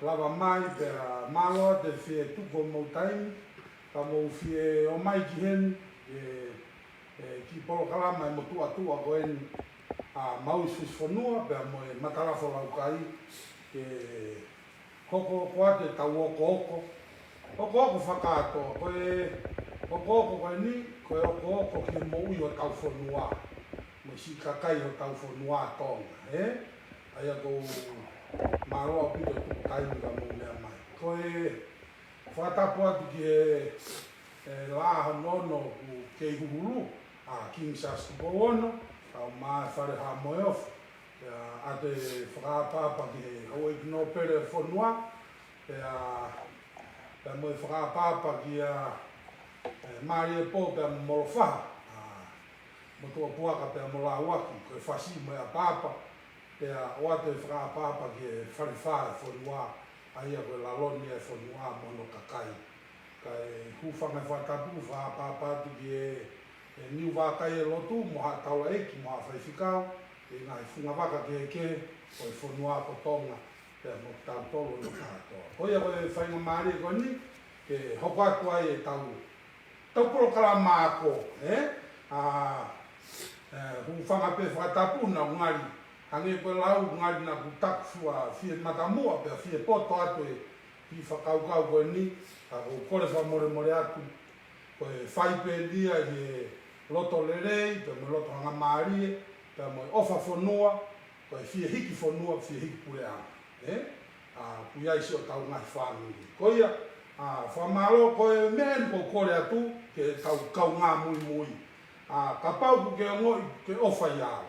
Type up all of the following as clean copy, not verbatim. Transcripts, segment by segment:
lava mai pe malo te fie tu ko mo time ka mo fie o mai ki hen ki polo kala mai mo tu atu ko en a mau fonua pe mo matala fo lau kai ke koko kwate tau oko whakaato oko ni oko ki mo ui o tau fonua mo si kakai o tau fonua tonga aia ko maroa pito tuku taimi ka mo lea mai koe whatapu atu ki laha nono ku kei hulu a King Charles Kupowono au maa whare ha moe ofu a te whakapapa ki hau e kino pere fonua pe moe whakapapa ki maari e pō pe molo whaha mo tua puaka pe mola waki koe whasi moe a papa pe oa te whakapapa ki whare whae fonua aia koe laloni e fonua mono kakai kai hufanga whatapu whakapapa atu ki niu wakai e lotu mo ha taula eki mo ha whaifikau nga i funga waka ke o i whanua ko tonga pe mo tau tolo no katoa. Koia koe whainga maari ko ni ke hoko atu ai e tau polo kala maako hu whanga pe whatapu na ngari hange koe lau ngari na kutaku fua fie matamua pe fie poto atu e i whakaukau koe ni ka ko kore whamore more atu koe whaipe lia i loto lerei pe mo loto hanga maari pe mo ofa fonua ko fie hiki fonua fie hiki pure a puia isi o tau ngai family koia fa malo ko men ko kore atu ke tau kau nga mui ka pau ke ngoi ke ofa ya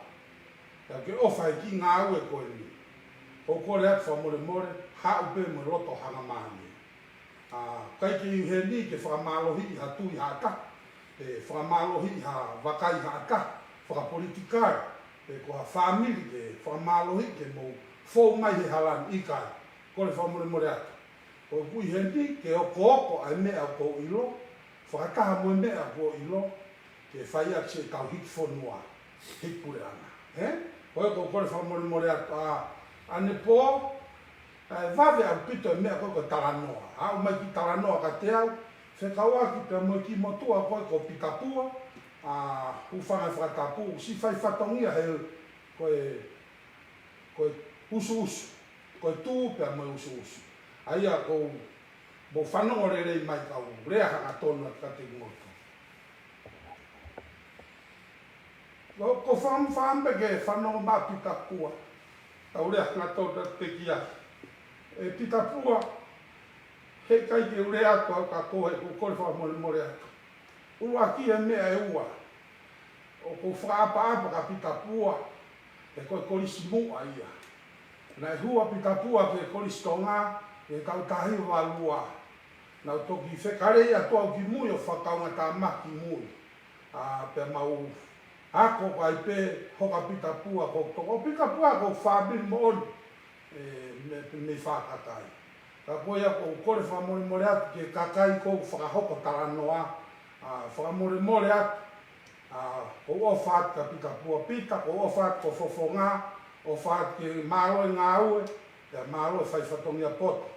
ke ofa ki nga we ko ni o kore atu fa more ha u pe mo loto hanga mani kai ki hendi ke fa malo hi hatu ya ta fa malo hi ha vakai ha ta fa politikai e ko a family ke whamalohi ke mo fōu mai he halan i kai ko le whamore more atu o kui hendi ke o kooko ai mea ko ilo whakataha mo mea ko ilo ke whai atu se tau hiki whanua hiki pure ana ko e ko le whamore more atu ane pō vave au pito e mea ko taranoa au mai ki taranoa ka te au whekawaki pe mo ki motua ko pitapua ufanga whakatapu, si whai whatongia he koe usu, koe tū pia mai usu. Aia ko mo whanongo rei mai kau, rea hanga tonu at kate ngoto. Ko whambe ke whanongo mā pitapua, tau rea hanga tonu at te kia. Pitapua, he kai ke urea atu au ka kohe, ko kore whamore more atu. Ua ki e mea e ua. O ko whaapa ka pitapua e koe korisi mua ia. Na e hua pitapua ke korisi tonga e kau tahi walua. Na toki whekarei atu au ki mui o whakaunga tā maki mui. Pe mau ako kai pe hoka pitapua ko toko pitapua ko whabiri mo oni me whakatai. Ka koe ako kore whamori more atu ke kakai ko whakahoko taranoa. Whakamore more atu, ko ofat ka pitapua pita, ko ofat ko fofonga, ofat ke maro e ngā ue, e maro e whai whatongia poto.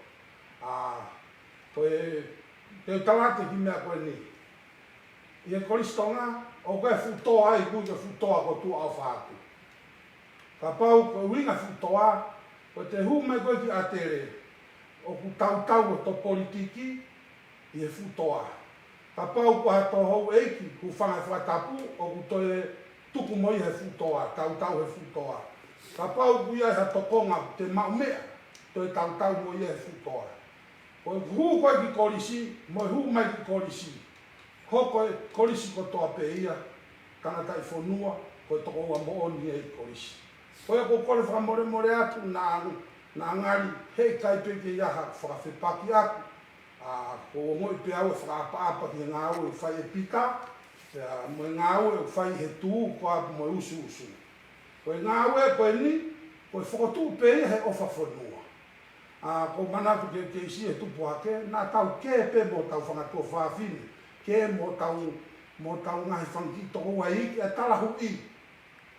Koe, te talate ki mea koe ni. I e koristonga, o koe futoa ai, kui ke futoa ko tu au whātu. Ka pau koe winga futoa, ko te hu mai koe ki atere, o ku tau o to politiki, i e futoa. Ka pau ko hato hou eiki, ku whanga whatapu, o ku toe tuku moi he futoa, tau he futoa. Ka pau ku ia he tokonga, te maumea, toe tau moi he futoa. Ko hu koe ki korisi, moi hu mai ki korisi. Ho koe korisi ko toa pe ia, tangata i whanua, koe toko ua mo oni e korisi. Koe ko kore whamore atu, na ngari, hei kai peke iaha, whakawhepaki aku, ko ngoi pe au e whakaapa ki ngā ue whai e pita, mo ngā ue whai he tū, ko apu mo usu. Ko ngā ue koe ni, ko whakatū pe he ofa whanua. Ko manatu ke isi e tupu hake, nā tau ke pe mo tau whangatua whawhine, ke mo tau ngahi whangi toko ua hiki, e tarahu i.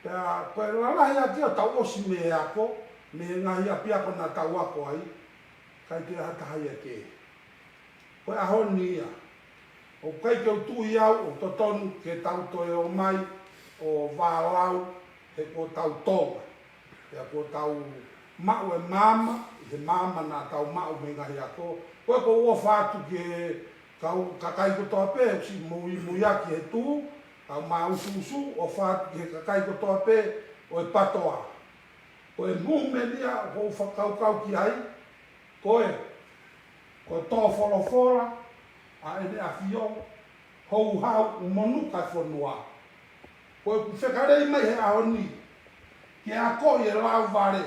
Koe lalahi ati o tau osi me ako, me ngahi api ako nā tau ako ai, kai te hatahai ke. Koe ahoni ia. O kai ke utui au o totonu ke tautoe o mai o wālau he ko tau tonga. Ia ko tau mau e mama, he mama na tau mau me ngahi ako. Koe ko ua whātu ke kau kakai kotoa pe, si mui aki he tū, kau maa usu o whātu ke kakai kotoa pe, o e patoa. Koe mumelia o whakau ki ai, koe tō wholofora, a ene a fio, hou hau umonu kai whanua. Koe ku whekarei mai he ahoni, ke a koi e lau vare,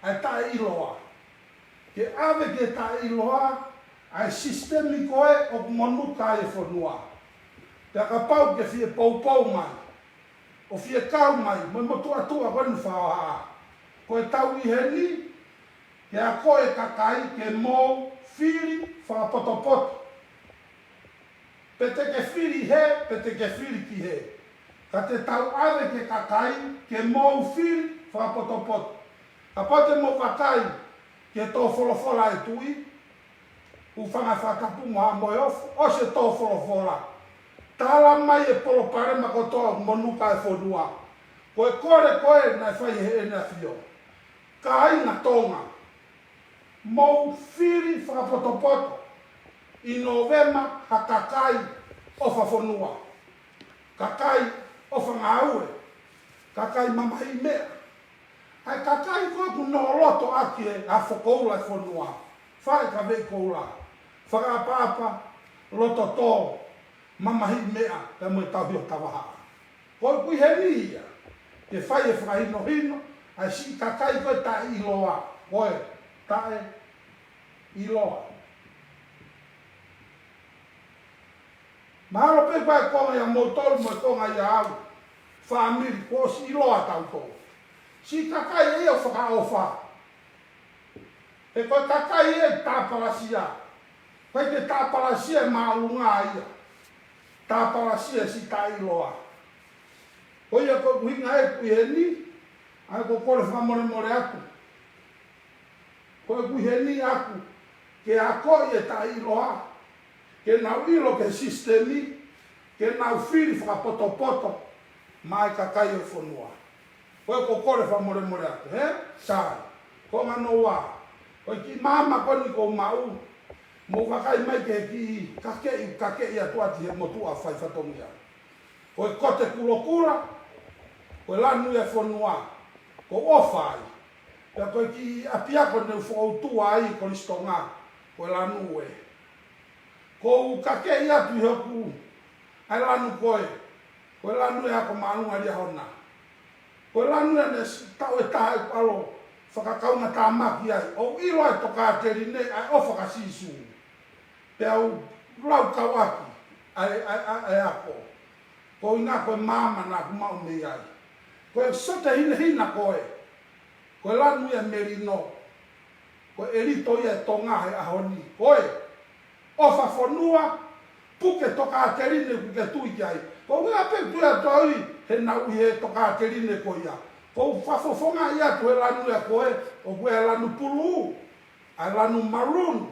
ai tae iloa. Ke ave ke tae iloa, ai sistemi koe o monu kai e whanua. Te aka pau ke fie pou mai, o fie kau mai, mo motu atua wanu whaoha. Koe tau i heni, ke a koe kakai ke mou whiri whapotopoto. Pete ke whiri he, pete ke whiri ki he. Ka te tau ave ke kakai ke mou whiri whapotopoto. Ka pote mo kakai ke tō wholowhola e tui, u whanga whakapu moha moe ofu, o se tō wholowhola. Tala mai e polo pare mako tō monuka e whonua. Koe koe nai whai he ene a fio. Ka aina tonga. Mou whiri whakapotopoto. I novema ha kakai o whawhonua. Kakai o whangaue. Kakai mamahi mea. Ai kakai koe ku no loto aki e a whakoula e whonua. Whai ka vei koula. Whakapapa loto tō. Mamahi mea te moe tawhio tawaha. Koe kui he ni ia. Ke whai e whakahino hino. Ai si kakai koe tae iloa. Koe tae iloa. Mahalo pe koe konga ia motoru mo konga ia au. Whamiri ko si iloa tau tō. Si kakai e o whakaofa. E koe kakai e tāparasia. Koe te tāparasia maalunga ia. Tāparasia si tae iloa. Koe ia koe kuhinga e kui he ni. Ai ko kore whamore aku. Koe kui he ni aku. Ke a koe e tae iloa. Ke nau ilo ke sistemi. Ke nau whiri whakapoto. Mai kakai e whanua. Koe ko kore whamore aku. He? Sai. Ko ngano wā. Koe ki mama koni ko mau. Mo kakai mai ke ki kakei atuati he motua whai whatongia. Koe kote kulokura. Koe lanu e whanua. Ko ofai. Pea koe ki apiako ne whautua ai ko listonga. Koe lanu e. Ko kakei atu i hoku. Ai lanu koe. Koe lanu e hako maanunga ria hona. Koe lanu e ne tau e tae alo. Whakakaunga tā maki ai. O ilo e toka teri ne ai o whakasisu. Pea u lau kawaki. Ai ako. Ko ina koe mama na kumau mei ai. Koe sote hina koe. Koe lanu ia merino. Koe erito ia tonga he ahoni. Koe. Ofa whanua. Puke toka aterine kuke tui ai. Ko ngā pe tuia toi. He nau i he toka aterine ko ia. Ko whafofonga ia tu he lanu ia koe. O koe he lanu pulu. Ai lanu maroon.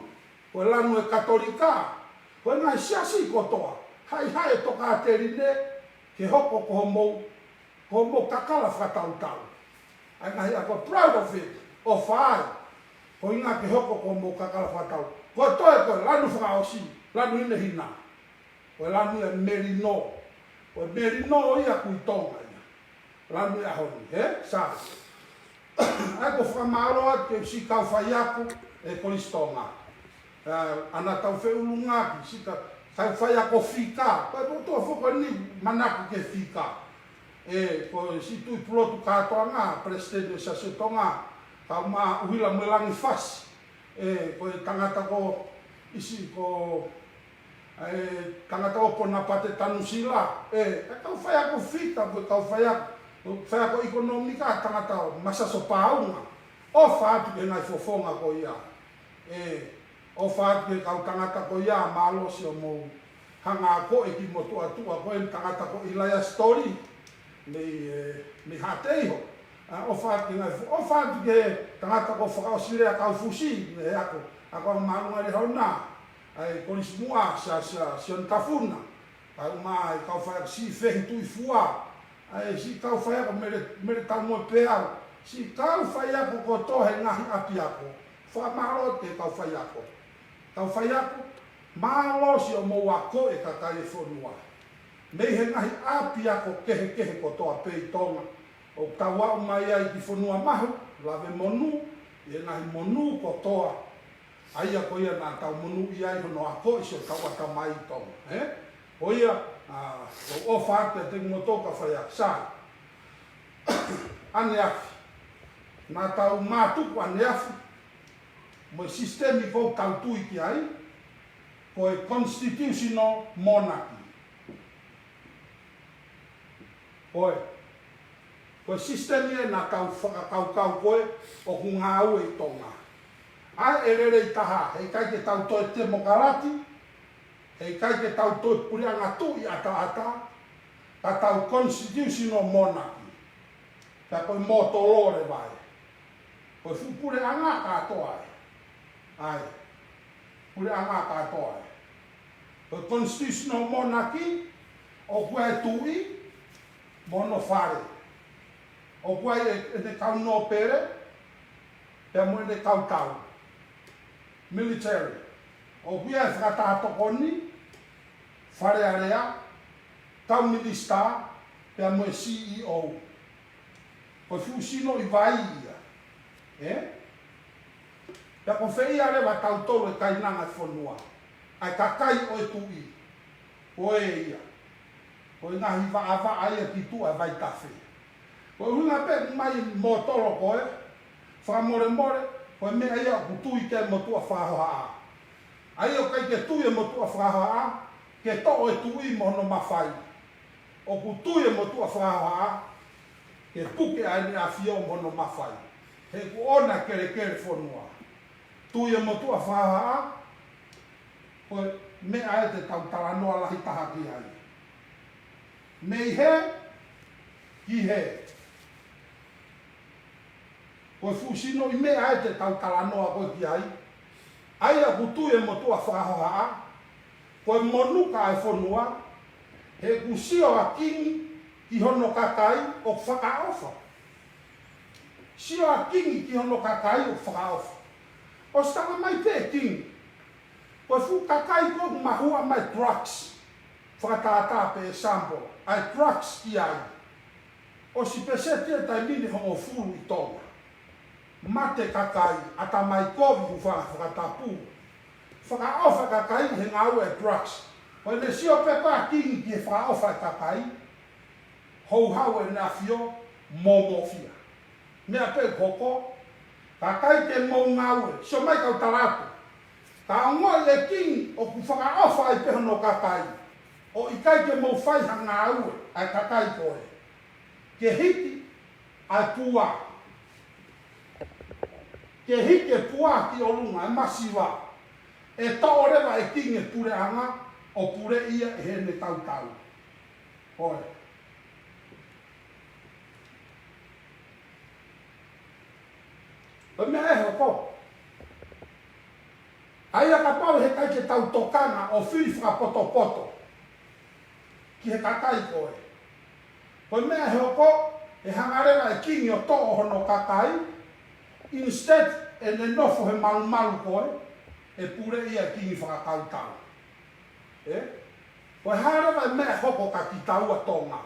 Koe lanu e katolika. Koe ngai siasi kotoa. Hai toka aterine. Ke hoko ko homou. Ko mo kakala whakatau. Ai ngahi ako proud of it. O whaai. Ko inga ke hoko ko mo kakala whakatau. Ko toe koe lanu whakaosi. Lanu ine hina. Ko lanu e merino. Ko merino ia kui tonga ia. Lanu e ahoni. He? Sāi. Ai ko whakamaroa ke si kau whaiako e kolistonga. Ana tau whiulunga ki si kau whaiako whika. Koe toa whoko ni manaku ke whika. E ko si tui pulotu katoa ngā, presidente sa se tonga, ka ma uhila melangi fasi. E ko tangata ko isi ko tangata ko pona pate tanu sila. E kau whai ako fita, kau whai ako ekonomika tangata masa so paunga. O whaatu ke ngai fofonga ko ia. E o whaatu ke kau tangata ko ia, malo si o mou. Hanga ko e ki motu atua ko e tangata ko ilaya story. Me hateiho. O whaatu ke tangata ko whakaosire a kau fusi. ako maunga le hauna ai kolismua sa sion tafuna ai mai ka fa si fe tu fua ai si ka fa ko mere ta mo pe au si ka fa ya ko to he nga api ako fa maro te ka fa ya ko malo si o mo wako e ka telefonua me he nga api ako ke ko to ape tonga o tawa mai ai ki fonua mahu lave monu e nga monu ko toa ai ko ia na tau monu ia ko no ako iso tawa ta mai tonga o ia o fa te moto ka fa ya sa ane afi na tau matu ane afi mo sistemi ko tau tui ki ai ko e constitutional monarchy ko sistemi e na kau koe o kunga au e tonga. A erere i taha, hei kai ke tau toi demokarati, hei kai ke tau toi purianga tu i ata, ka tau constitutional monarchy. Ka koe moto lore vai. Koe fu pure anga katoa e. Ai, pure anga katoa e. Koe constitutional monarchy, o kue tui, mono fare. O kua e te kau no pere, pe mo e te kau tau. Military. O kua e whakatato koni, whare area, kau minister, pe mo e CEO. Ko fusino i vai ia. Pe ko whei arewa tau toro e kainanga whanua. Ai kakai o e tui. O e ia. O e ngahi wa aia ki tu a vai tawhi. Ko hunga pe mai mo toro koe, wha more, koe mea ia ku tui ke mo tua whahoa. Ai o kai ke tui e mo tua whahoa, ke to e tui mo no mawhai. O ku tui e mo tua whahoa, ke puke ai ni a fio mo no mawhai. He ku ona kere whanua. Tui e mo tua whahoa, koe mea e te tau taranoa lahi taha ki ai. Mei he, ki he. Koe fusino i mea e te tau talanoa koe ki ai. Ai a kutu e motua whahoha. Koe monuka e whanua. He kusio a kingi ki hono kakai o whakaofa. Sio a kingi ki hono kakai o whakaofa. O stanga mai te kingi. Koe fu kakai koe mahua mai drugs. Whakatata pe sample. Ai drugs ki ai. O si pesete e tai mini hongo furu i tonga. Mate kakai, ata mai kovi ku whakatapu. Whakaofa kakai he ngau e drugs. Koe ne sio pepa kingi ki e whakaofa kakai. Hou hau e nafio, momofia. Mea pe koko, kakai ke mou ngau e, sio mai kau tarapu. Ka ngoi e kingi o ku whakaofa i pehono kakai. O i kai ke mou whai hanga au e, ai kakai koe. Ke hiti, ai pua. Ke hike pua ki o lunga e masiwa. E taorewa e kinge pure anga o pure ia e hene tau. Hoi. O mea e hoko. Aia ka pau he kai ke tau tokana o whiwha poto. Ki he kakai koe. O mea he hoko e hangarewa e kinge o to'o hono kakai. Instead, e ne nofo he malu koe, e pure ia kingi whakakautau. Koe harewa e mea hoko ka ki taua tonga.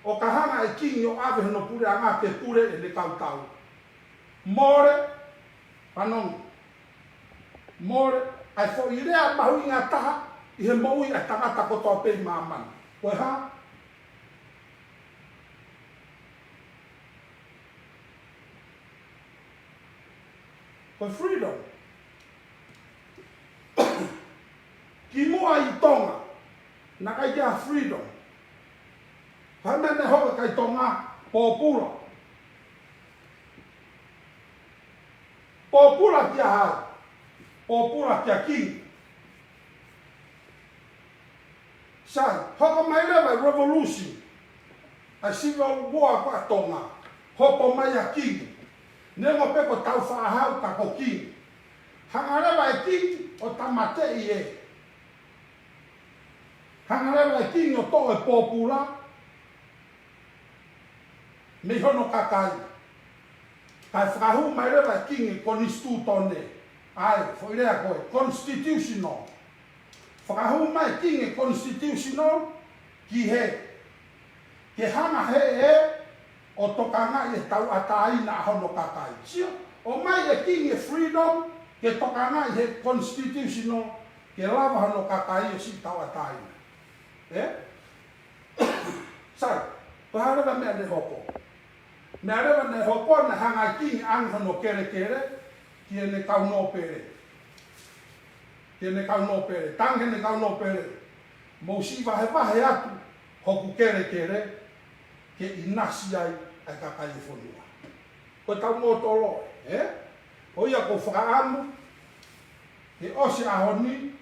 O ka hanga e kingi o ave no pure anga ke pure e ne kautau. More, panong, more, ai fo i rea mahu inga taha, i he maui a tangata kotoa pei mamani. Koe ha? Koe freedom. Ki mua i tonga, na kai kia freedom. Hai mene hoka kai tonga, pōpura. Pōpura kia hau, pōpura kia kingi. Sai, hoka mai rewa revolution. A civil war kwa tonga, hopo mai a kingi. Nengo peko tau whaahau ka ko kingi. Hangarewa e kingi o tamate i e. Hangarewa e kingi o to e popula. Me hono kakai. Kai whakahu mai rewa e kingi konistu tone. Ai, foi rea koe, constitutional. Whakahu mai kingi constitutional ki he. Ke hanga he e o tokanga e tau ataina hono kakai. Sio, o mai e kingi freedom ke tokanga i he constitutional ke lava hono kakai e si tau ataina. Sai, ko harewa mea ne hoko. Mea rewa ne hoko na hanga kingi ang hono kere kere ki e ne kau no pere. Ki e ne kau no pere, tange ne kau no pere. Mo si vahe atu hoku kere kere ke inasi ai ai kakai e whonua. Ko tau mō tolo, o ia ko whakaamu, ke osi ahoni,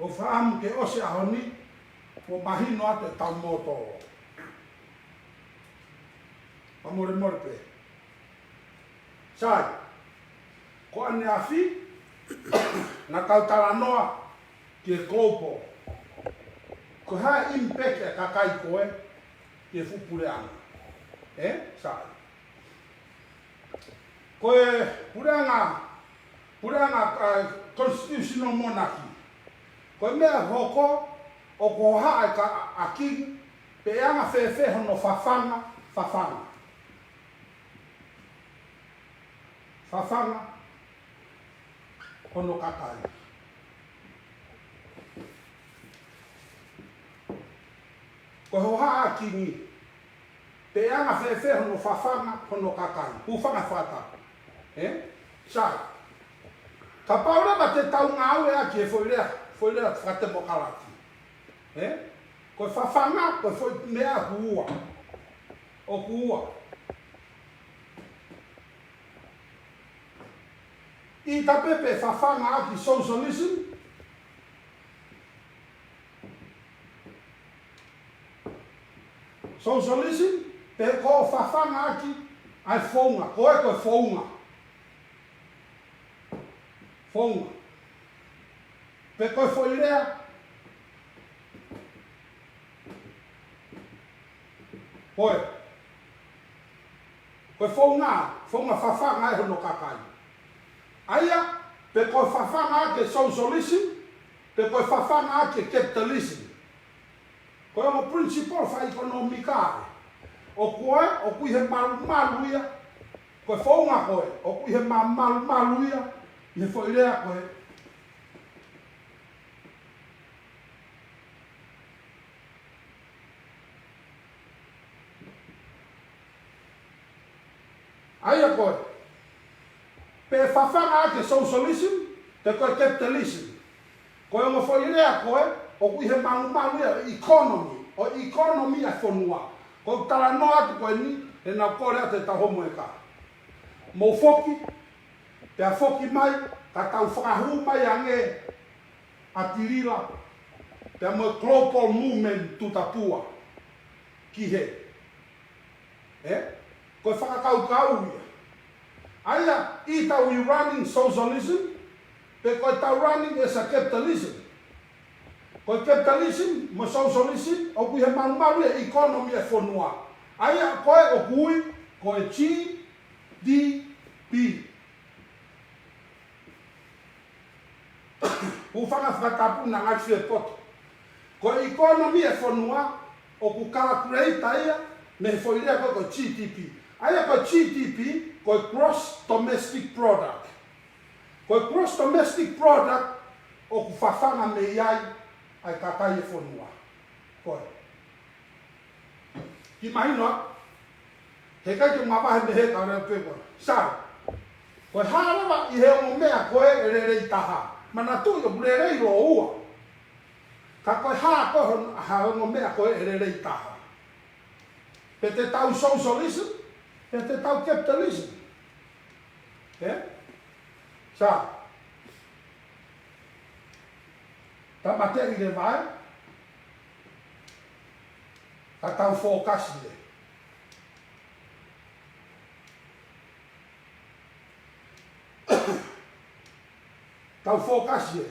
o whaamu ke osi ahoni, o mahino atu e tau mō tolo. Amore more pe. Sai, ko ane awhi, na kautara noa ki e koupo. Ko hae impeke a kakai koe ki e fupure anga. Sai. Ko e pureanga constitutional monarchy. Ko e mea hoko o ko hae ka a king pe anga whewhe hono whawhanga. Whawhanga hono kakai. Ko ho haa kingi, pe anga whewhe hono whawhanga hono kakai. Hufanga whata. Sai. Ka paurama te tau ngāu e aki e whoirea whate mokalaki. Ko whawhanga, ko mea huua. O huua. I ta pepe whawhanga aki socialism. Socialism, pe ko whawhanga aki ai whaunga. Ko e koe whaunga. Whaunga. Pe koe whoirea. Koe. Koe whaunga whawhanga e hono kakai. Aia, pe koe whawhanga ake socialism, pe koe whawhanga ake capitalism. Koe o principle wha economikae. O koe, o kui he malu ia, koe whaunga koe, o kui he malu ia, i he whoirea koe. Aia koe. Pe whawhanga ake socialism, te koe capitalism. Koe o whairea koe, o kui he malu ia, economy, o economy a whonua. Koe tala no atu koe ni, e nā kore ate ta homo e ka. Mō whoki, pia whoki mai, ka tau whakahu mai ange a tirila, pia mo global movement tutapua, ki he. Koe whakakau ia. Aia, I tau I running socialism, pe koe tau running as a capitalism. Koe capitalism, mo socialism, o kui he manumaru e economy e whonua. Aia, koe o kui, koe GDP. Hufanga whakatapu na ngātsu e poto. Koe economy e whonua, o ku calculate ia, me whoirea koe GDP. Aia koe GDP, koe gross domestic product. Koe gross domestic product, o ku whawhanga me iai, ai kakai e whonua. Koe. Ki mahinoa, he kai ki mawahe me he ka reo pepa. Sare, koe hārewa I he o mea koe e rerei taha. Mana tui o rerei ro ua. Ka koe hā koe ha o mea koe e rerei taha. Pe te tau socialism, pe te tau capitalism. Sare. Ta mate i le vai. Ka tau fōkasi le. Tau fōkasi le.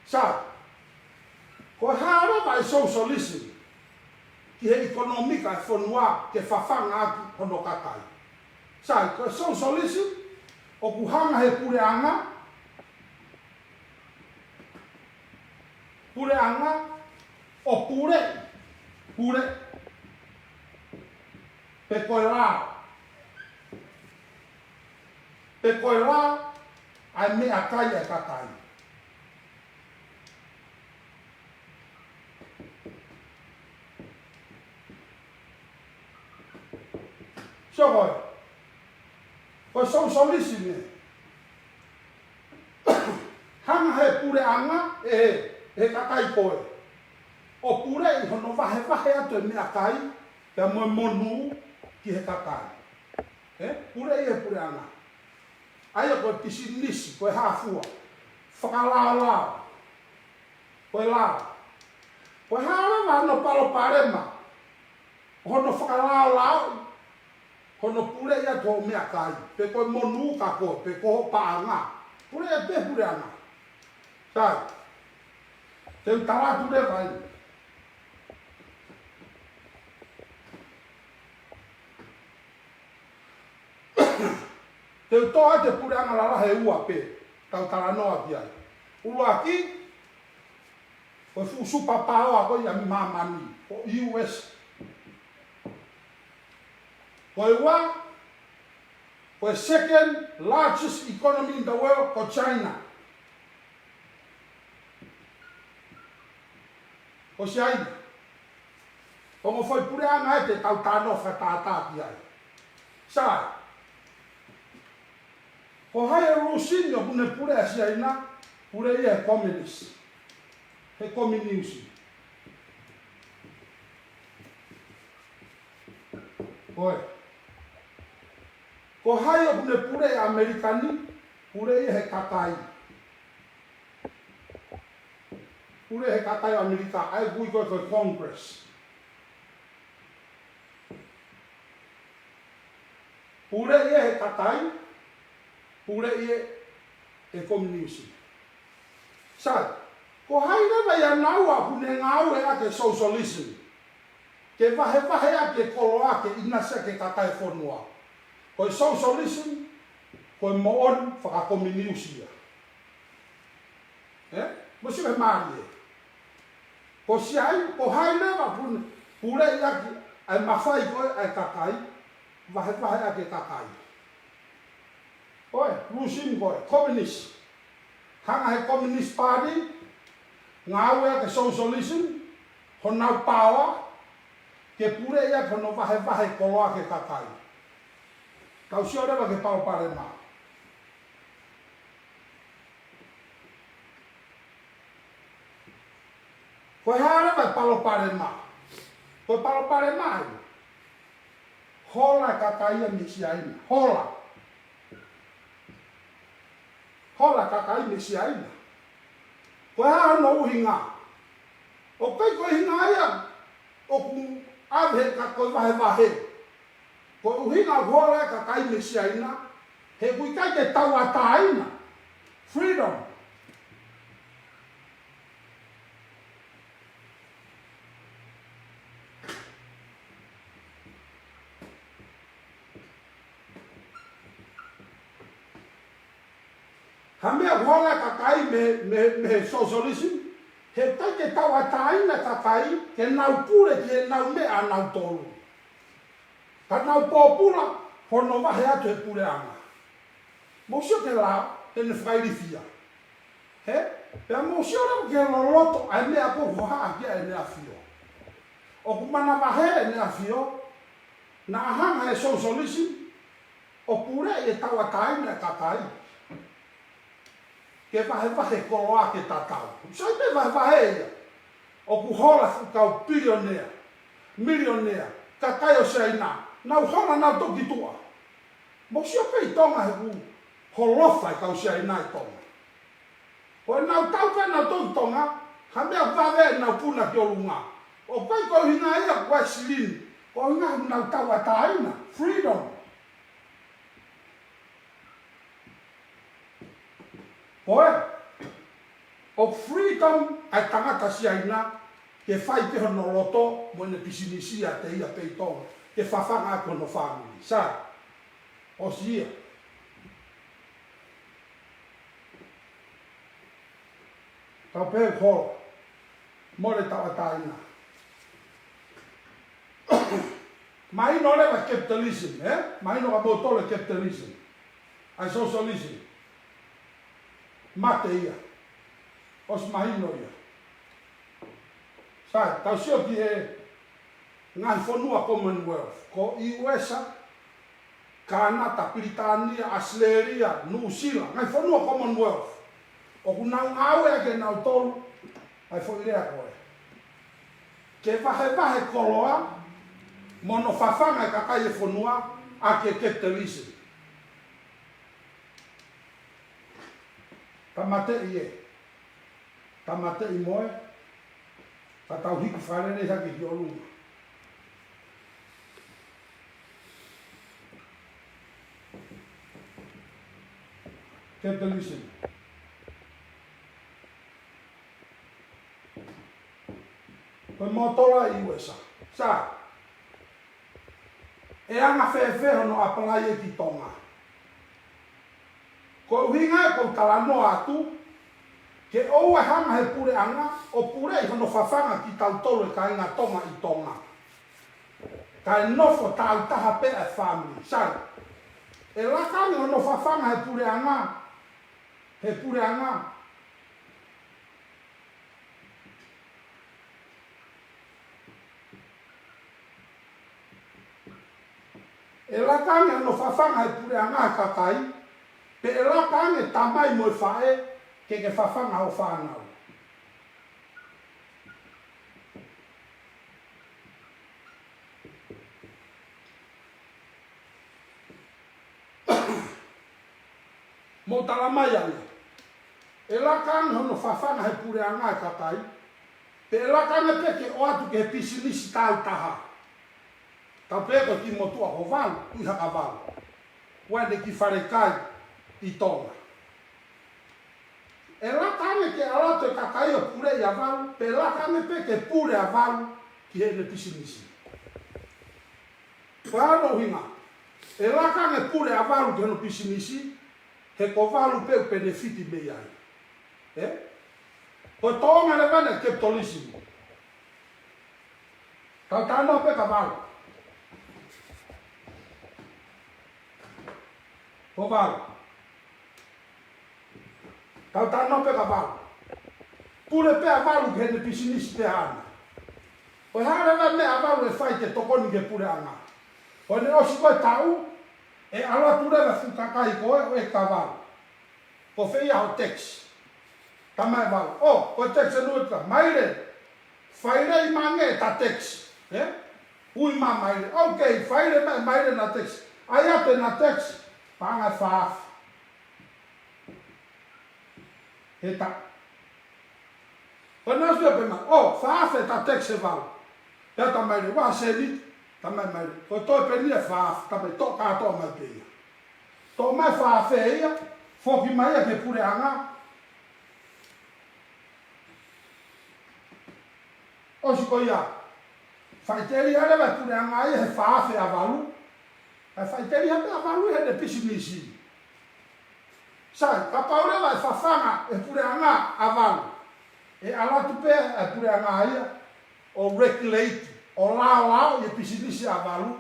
Sa, ko hara vai socialism. Ki he ekonomika e whanua ke whawhanga aki hono kakai. Sa, ko socialism, o kuhanga he pureanga, o pure, pe koe rā, ai mea kai e kakai. So ko socialism e. Hanga he pureanga he kakai koe. O pure I hono vahe atu e mea kai, pe moe monu ki he kakai. Pure I he pureanga. Aia koe pisi nisi, koe hāfua. Whakalao. Koe lao. Koe hārewa no palo parema. Hono whakalao. Hono pure I ato mea kai. Pe koe monu ka koe, pe koho paanga. Pure I pe pureanga. Sai. Te utaratu re vai. Te utoa te pureanga la rahe ua pe. Tau taranoa ki ai. Ulua ki. Koe fusupa paoa koe ia mamani. O US. Koe ua. Koe second largest economy in the world ko China. Ko si aina. Kongo foi pureanga e te tau tano whatata ki ai. Sai. Ko hai Rusinio kune pure si aina, pure I e communist. He communism. Koe. Ko hai kune pure Amerikani, pure I he kakai. Pure he kakai Amerika, ai gui koe koe Congress. Pure I he kakai, pure I e communism. Sai, ko hai rewa ia naua kune ngau e ake socialism. Ke vahe ake kolo ake ina se ke kakai whanua. Koe socialism, koe moon whakakominusia. Mosi me maari e. Ko si ai, ko hai rewa pure I ake ai mawhai koe ai kakai, vahe ake kakai. Oi, Rusin koe, communist. Hanga he communist party, ngau ea ke socialism, honau pawa, ke pure ea kono vahe koloa ke kakai. Kau si orewa ke pao pare maa. Koe harewa palo pare maa. Koe palo pare maa. Hola kakai a misi aina. Hola kakai misi aina. Koe haa no uhinga. O koe hinga aia. O ku abhe ka koe vahe. Koe uhinga hola kakai misi aina. He kui kai ke tau ata aina. Freedom. Hamea hola kakai me socialism. He tai ke tau ataina kakai ke nau pure ke nau mea nau tolu. Ka nau pōpura hono wahe atu he pure anga. Mosio ke la he ne whairifia. He? Pea mosio rau ke loloto ai mea ko hoha kia e nea fio. O kumana wahe e nea fio. Na ahanga he socialism. O pure e tau ataina kakai. Ke vahe koloa ke tatau. Sai me vahe ia. O ku hola kau millionaire, kakai o seina. Nau hola nau toki tua. Mo si o pei tonga he ku holofa kau seina i tonga. Ko nau tau pe na tonga, ha mea vave na puna ki o lunga. O koe ko hinga ia koe silini, ko hinga nau tau ataina, freedom. Koe, o freedom ai tangata siaina, ke fai te hono loto, mo ne pisinisia te ia peitonga, ke whawhanga ako no family, sa, o sia. Ka pe ko mo le ta taina mai no le capitalism mai no mo to le capitalism ai socialism mateia os mai no ia sai ta sio ki e ngai fonua Commonwealth ko US Kanata, Britania, Australia, New Zealand ngai fonua Commonwealth o kunau awe ke nau tolu ai foi rea koe. Ke vahe koloa mono fafanga ka kai fonua a ke capitalism. Tamate ie. Tamate i moe. Ta tau hiku whare ne hake ki olunga. Capitalism. Koe motola i USA. Sa. E anga whewheho no apalai e ki tonga. Ko uhinga e ko talano atu, ke oue hanga he pure anga, o pure i hono whawhanga ki tau tolu e ka inga tonga i tonga. Ka e nofo tau taha pe e family. Sa. E lakani hono whawhanga he pure anga, he pure anga, e lakane no whawhanga e pure anga kakai, pe e lakane tamai mo e whae ke whawhanga o whanau. Mo talamai ane, e lakane no whawhanga e pure anga kakai, pe e lakane pe ke o atu ke pisinisi tau taha. Ta peko ki motua ho valu, kui haka valu. Wende ki wharekai i tonga. E lakane ke alato e kakai o pure i a valu, pe lakane pe ke pure a valu ki he ne pisinisi. Whano hinga, e lakane pure a valu ki he no pisinisi, he ko valu pe benefiti me ai. Ko tonga le vane capitalism. Tau tano pe ka valu. Ko valu. Tau tano pe ka valu. Pure pe a valu ke ne pisinisi pe ana. Ko hara va me a valu e fai te tokoni ke pure anga. Ko ne osi koe tau, e ala ture va fukakai koe o e ka valu. Ko feia ho tax. Tamai valu. Oh, ko tax e nuita. Maire, whaire i mange ta tax. Ui ma maire. Ok, whaire me maire na tax. Ai ate na tax. Panga whaaf. He ta. Ko nasu e pema. Oh, whaaf e ta tax e valu. Pea ta maire. Wa se ni. Tamai maire. Ko toi pe ni e whaaf. Tamai to kato mai pe ia. To mai whaaf e ia. Foki mai e ke pure anga. Osi ko ia. Whaiteri ale vai pure anga ia he whaafe a valu. E whaiteri hape a valu he ne pisinisi. Sai, ka paure vai whawhanga e pure anga a valu. E alatu pe e pure anga ia. O regulate. O lao e pisinisi a valu.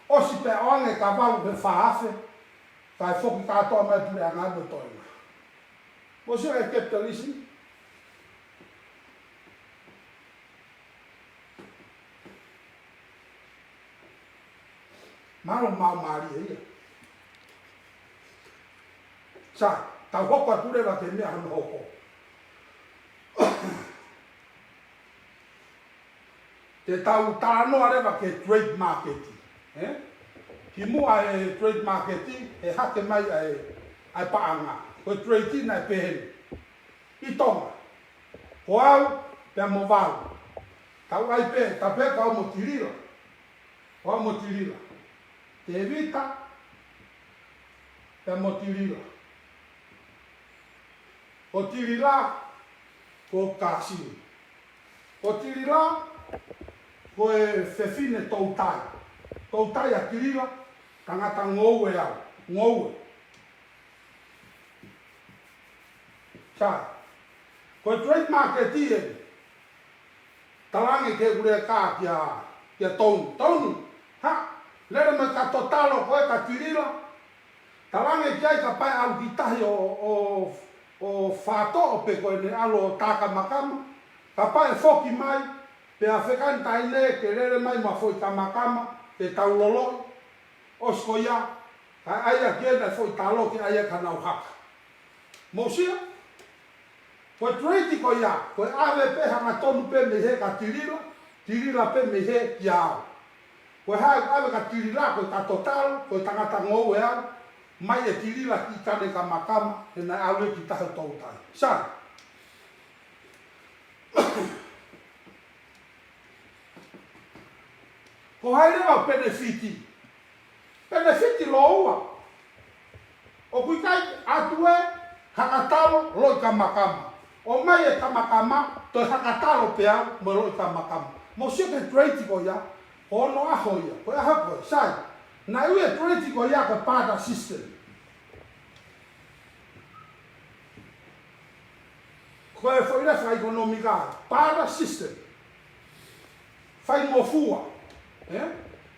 Osi pe onge ka valu he whaafe. Kai foki katoa mai pure anga do toina. Mosi e capitalism. Maro mau mari ia. Sa, tau hoko ature wa te mea hano hoko. Te tau tānoa rewa ke trade marketing. Ki mua e trade marketing, e hake mai ai paanga. Ko trade na e peheni. I tonga. Ko au, pia mo valu. Tau ai pe, ta pe ka o mo tirila. O mo tirila. Te evita, pia mo tirila. O tirila, ko kasi. O tirila, ko e fefine toutai. Toutai a tirila, tangata ngoue au. Ngoue. Sai. Ko trade market ie. Talangi ke ure ka kia tonu. Tonu. Ha. Lere me ka totalo koe ka tirila. Talangi kia ka pai au ki tahi o whato pe koe ne alo taka makama. Ka pai foki mai. Pe a whekan taine ke lere mai ma foi ka makama. Te tau loloi. Osko ia. Ka aia kia na foi talo ki aia ka nau haka. Mousia. Ko trade ko ia, ko ave pe hanga tonu pe me he ka tirila pe me he ki ao. Ko ave ka tirila ko ka total, ko tangata ngou e au, mai e tirila ki kane ka makama, e na awe ki tahe tau tai. Sa. Ko haere au benefiti. Benefiti lo ua. O kui kai atue, hakatalo, loi ka makama. O mai e kamakama, to hakatalo pe au, mo loi kamakama. Mo sio ke trade ko ia, o no aho ia, ko ia hako, sai. Na iu e trade ko ia ko pada system. Ko e foi la fai economica, pada system. Fai mo fua,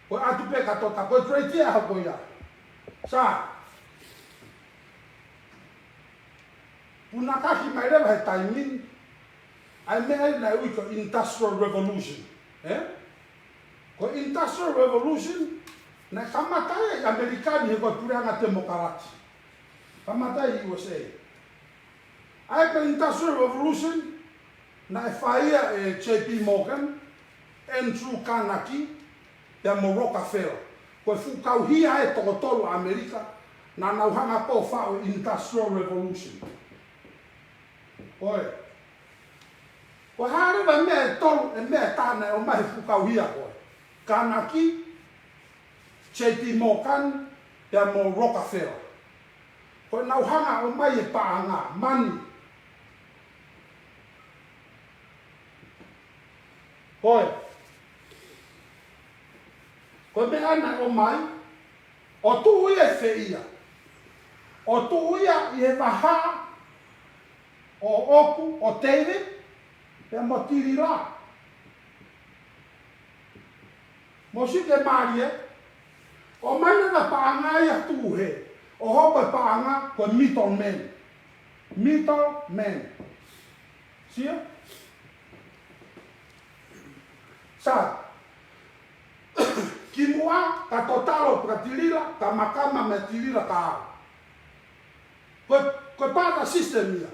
ko atu pe ka tota, ko trade ia hako ia. Sai. Punakaki mai rewa he taimin, ai mea na ui ko Industrial Revolution. Ko Industrial Revolution, na kamatai e Amerikani he ko tureanga demokarati. Kamatai USA. Ai ko Industrial Revolution, na e whaia e J.P. Morgan, Andrew Carnegie, e mo Rockefeller. Ko e fukauhia e tokotolo Amerika, na nauhanga po whao Industrial Revolution. Oi. Ko hare ba me tolu e me tana o mai fukauhia koe. Carnegie, J.P. Morgan, e mo Rockefeller. Ko nauhanga o mai e paanga, money. Oi. Ko me ana o mai, o tu ia feia. O tu ia i e waha, o oku, o teire, e mo tiri la. Mo si ke marie, o mai na paanga ia tu he, o hopa paanga ko middleman. Middleman. Sia? Sa. Kimua ka totalo ka tirila, ka makama me tirila ka. Ko pada system ia.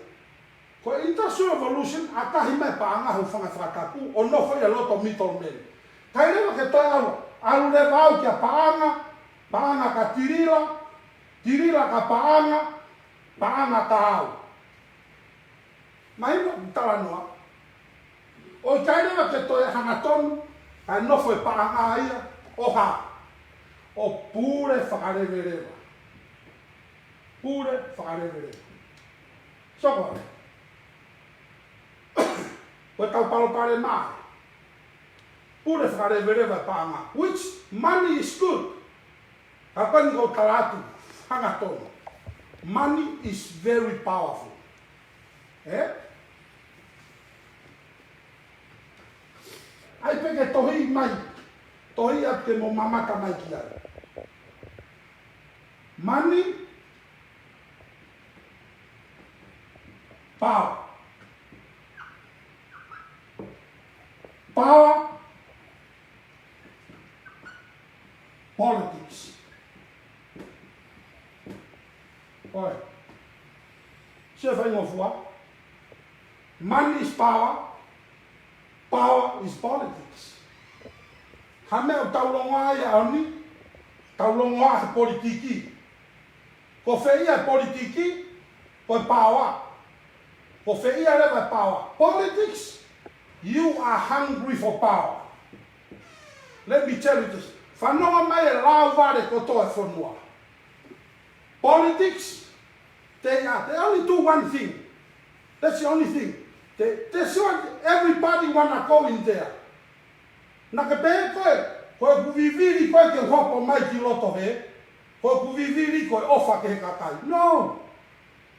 Ko Industrial Revolution atahi mai paanga ho fanga whakaku o no foi a loto middleman. Kai rewa ke toi alu le vau kia paanga ka tirila ka paanga ka au. Mai mo tala noa. O kai rewa ke toi hanga tonu, kai no foi paanga ia, o ha. O pure whakarewerewa. Pure whakarewerewa. Soko. Ko tau palo pare mai. Pure whakarewerewa paanga. Which money is good. Kapani ko talatu. Hanga tono. Money is very powerful. Ai peke tohi mai. Tohi ate mo mamata mai ki ai. Money. Power. Power, politics. Oi. Você vai mover? Money is power. Power is politics. Hame o taulonga ia oni, taulonga e politiki. Ko feia politiki, ko power. ko feia lewa power. Politics, you are hungry for power. Let me tell you this. Whanonga mai e lau ware koto e whanua. Politics, they only do one thing. That's the only thing. Everybody wanna go in there. Naka pe koe kuviviri koe ke hopo mai ki loto he. Koe kuviviri koe ofa ke kakai. No.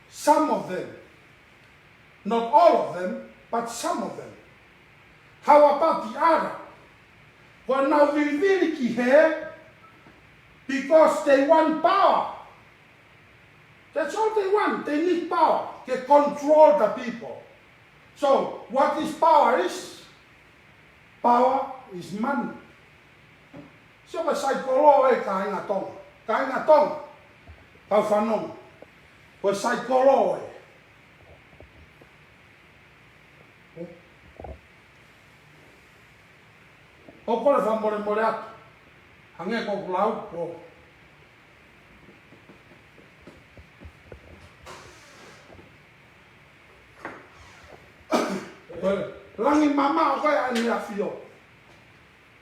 Some of them. Not all of them, but some of them. How about the other? Koe nau viviri ki he because they want power. That's all they want. They need power. They control the people. So, what is power is? Power is money. So, ka saikolo e ka inga tonga. Ka inga tonga. Kau whanonga. Ko saikolo e. O kore whamore more atu. Hange ko kulau ko. Langi mama koe ane a fio.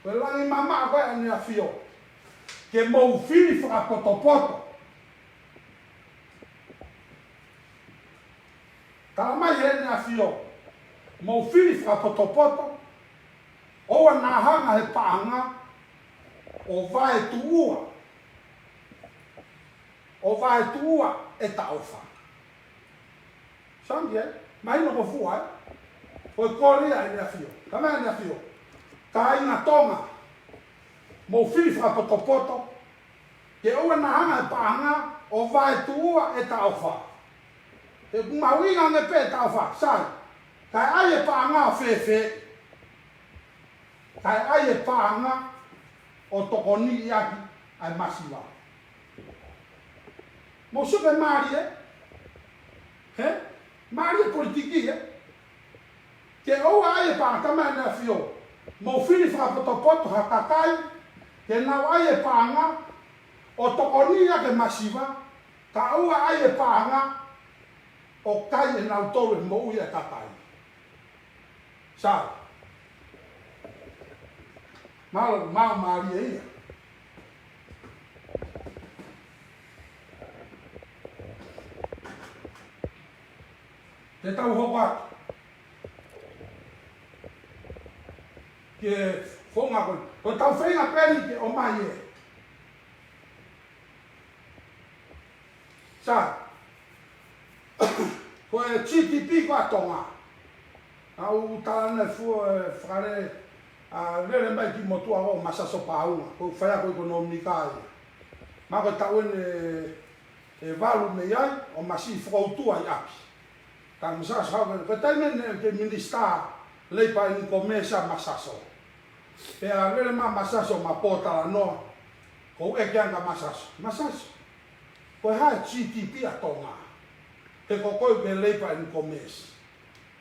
Koe langi mama koe ane a fio. Ke mou fili whakapoto. Tala mai ane a fio. Mou fili whakapoto. Oa nā hanga he paanga. O vai tuua. O vai tuua e taofa. Sangi e? Mai no ko fua e? Koe kore ai nea fio. Ka mea nea fio. Ka inga tonga. Mo fili whakapoto. Ke oa na hanga e paanga. O vai tuua e taofa. E mawinga nge pe taofa. Sai. Kai ai e paanga o fefe. Kai ai e paanga o tokoni iaki ai masiwa. Mo supe maari e. He? Maari e politiki e. Ke oa ai e paanga mea nea fio. Mo fili whakapoto hakakai. Ke nau ai e paanga o tokoni iaki masiwa. Ka oa ai e paanga o kai e nau tolu e mo ui e kakai. Sai. Mau maari e ia. Te tau hoko atu. Ke whonga koe. O tau whenga peri ke o mai e. Sa. Koe GDP ko atonga. Au talana fua whare lere mai ki motua o masaso paunga. Ko whaia koe ekonomi kai. Ma koe tau e walu me iai o masi whakautua i api. Ka masaso hau koe taimene ke minister leipa i komesa masaso. Pea lere ma masaso ma potala noa. Ko e kianga masaso. Masaso. Koe hae GDP atonga. Te kokoi ke leipa i komesa.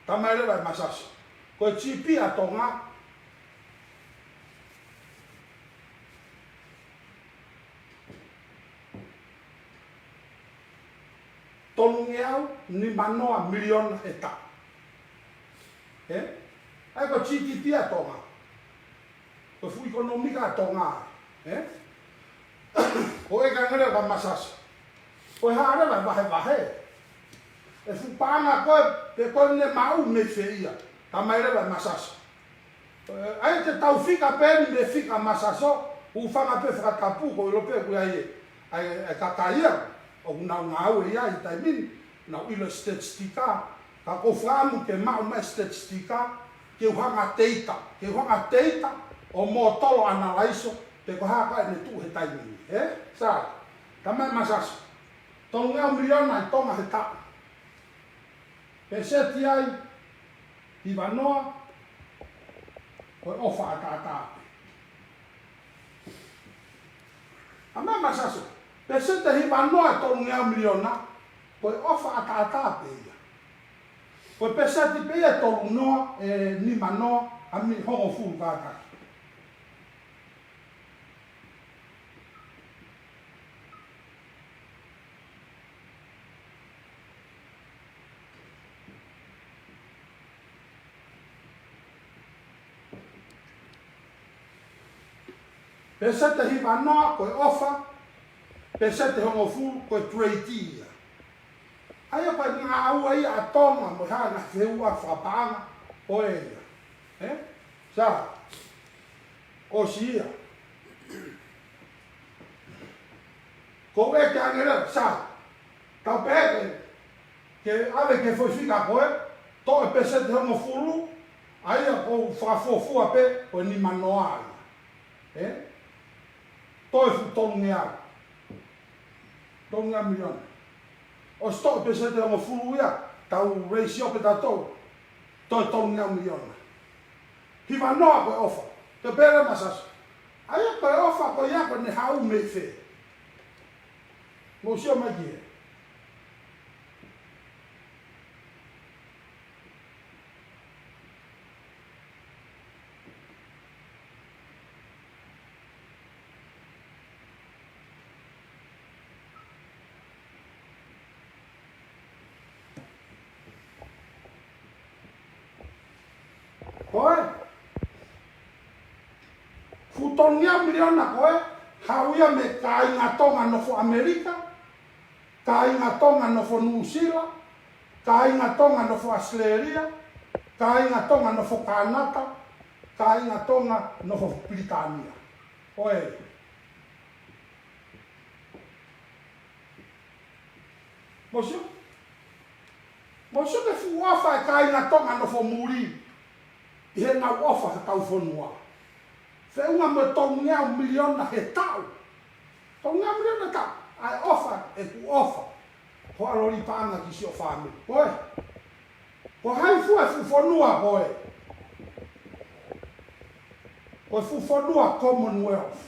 Tamai lewa i masaso. Koe GDP atonga. Tolu ngeau ni manoa milion e ta. Ai ko GDP atonga. Ko fu ekonomika atonga. Ko e ka ngere ka masaso. Ko haare vai vahe. E fu panga ko pe ko ne mau me feia. Ta mai vai masaso. Ai te tau fika pe me fika masaso. U fanga pe fra tapu ko europeu ku ai kakaia. O nau ngau e ai tai min nau ilo statistika ka ko framu ke mau ma statistika ke hanga teita o mo tolo analaiso te ko haka ne tu he tai min sa tama masas tonga milion mai tonga he ta pe seti ai i vanoa ko ofa ta ama masaso Pesete hi wanoa tolu ngea miliona, koe ofa ata pe ia. Koe pesete pe ia tolu noa, ni manoa, a mi hongo fulu kātaki. Pe se te hiwa noa koe ofa, pe se te hongo fu koe tueitia. Aia pa ngā aua ia a tonga mo hea na whiua whapaanga o eia. Sa, o sia. Ko e ke angere, sa, tau peke, ke ave ke foi fika koe, to e pe se te hongo fulu, aia ko whafofua pe, koe ni manoa ia. To e fu tonu ngea. Tonu ngea miliona. O sto pe se te hongo fulu ia, tau reisi ope tatou, to e tonu ngea miliona. Hiwa noa koe ofa, te pere masasa. Aia koe ofa koe ia koe ne hau me fe. Mo sio mai kia. Koe, futonia miliona koe, hauia me ka inga tonga nofo Amerika, ka inga tonga nofo New Zealand, ka inga tonga nofo Australia, ka inga tonga nofo Kanata, ka inga tonga nofo Britania. Koe. Mosio? Mosio te fuafa e ka inga tonga nofo Muri. I he ngau ofa he tau whanua. Fe unga me tau ngea miliona he tau. Tau ngea miliona tau. Ai ofa e ku ofa. Ho alori paanga ki si o whāmi. Koe. Ko hai fu e fu whanua koe. Koe fu whanua Commonwealth.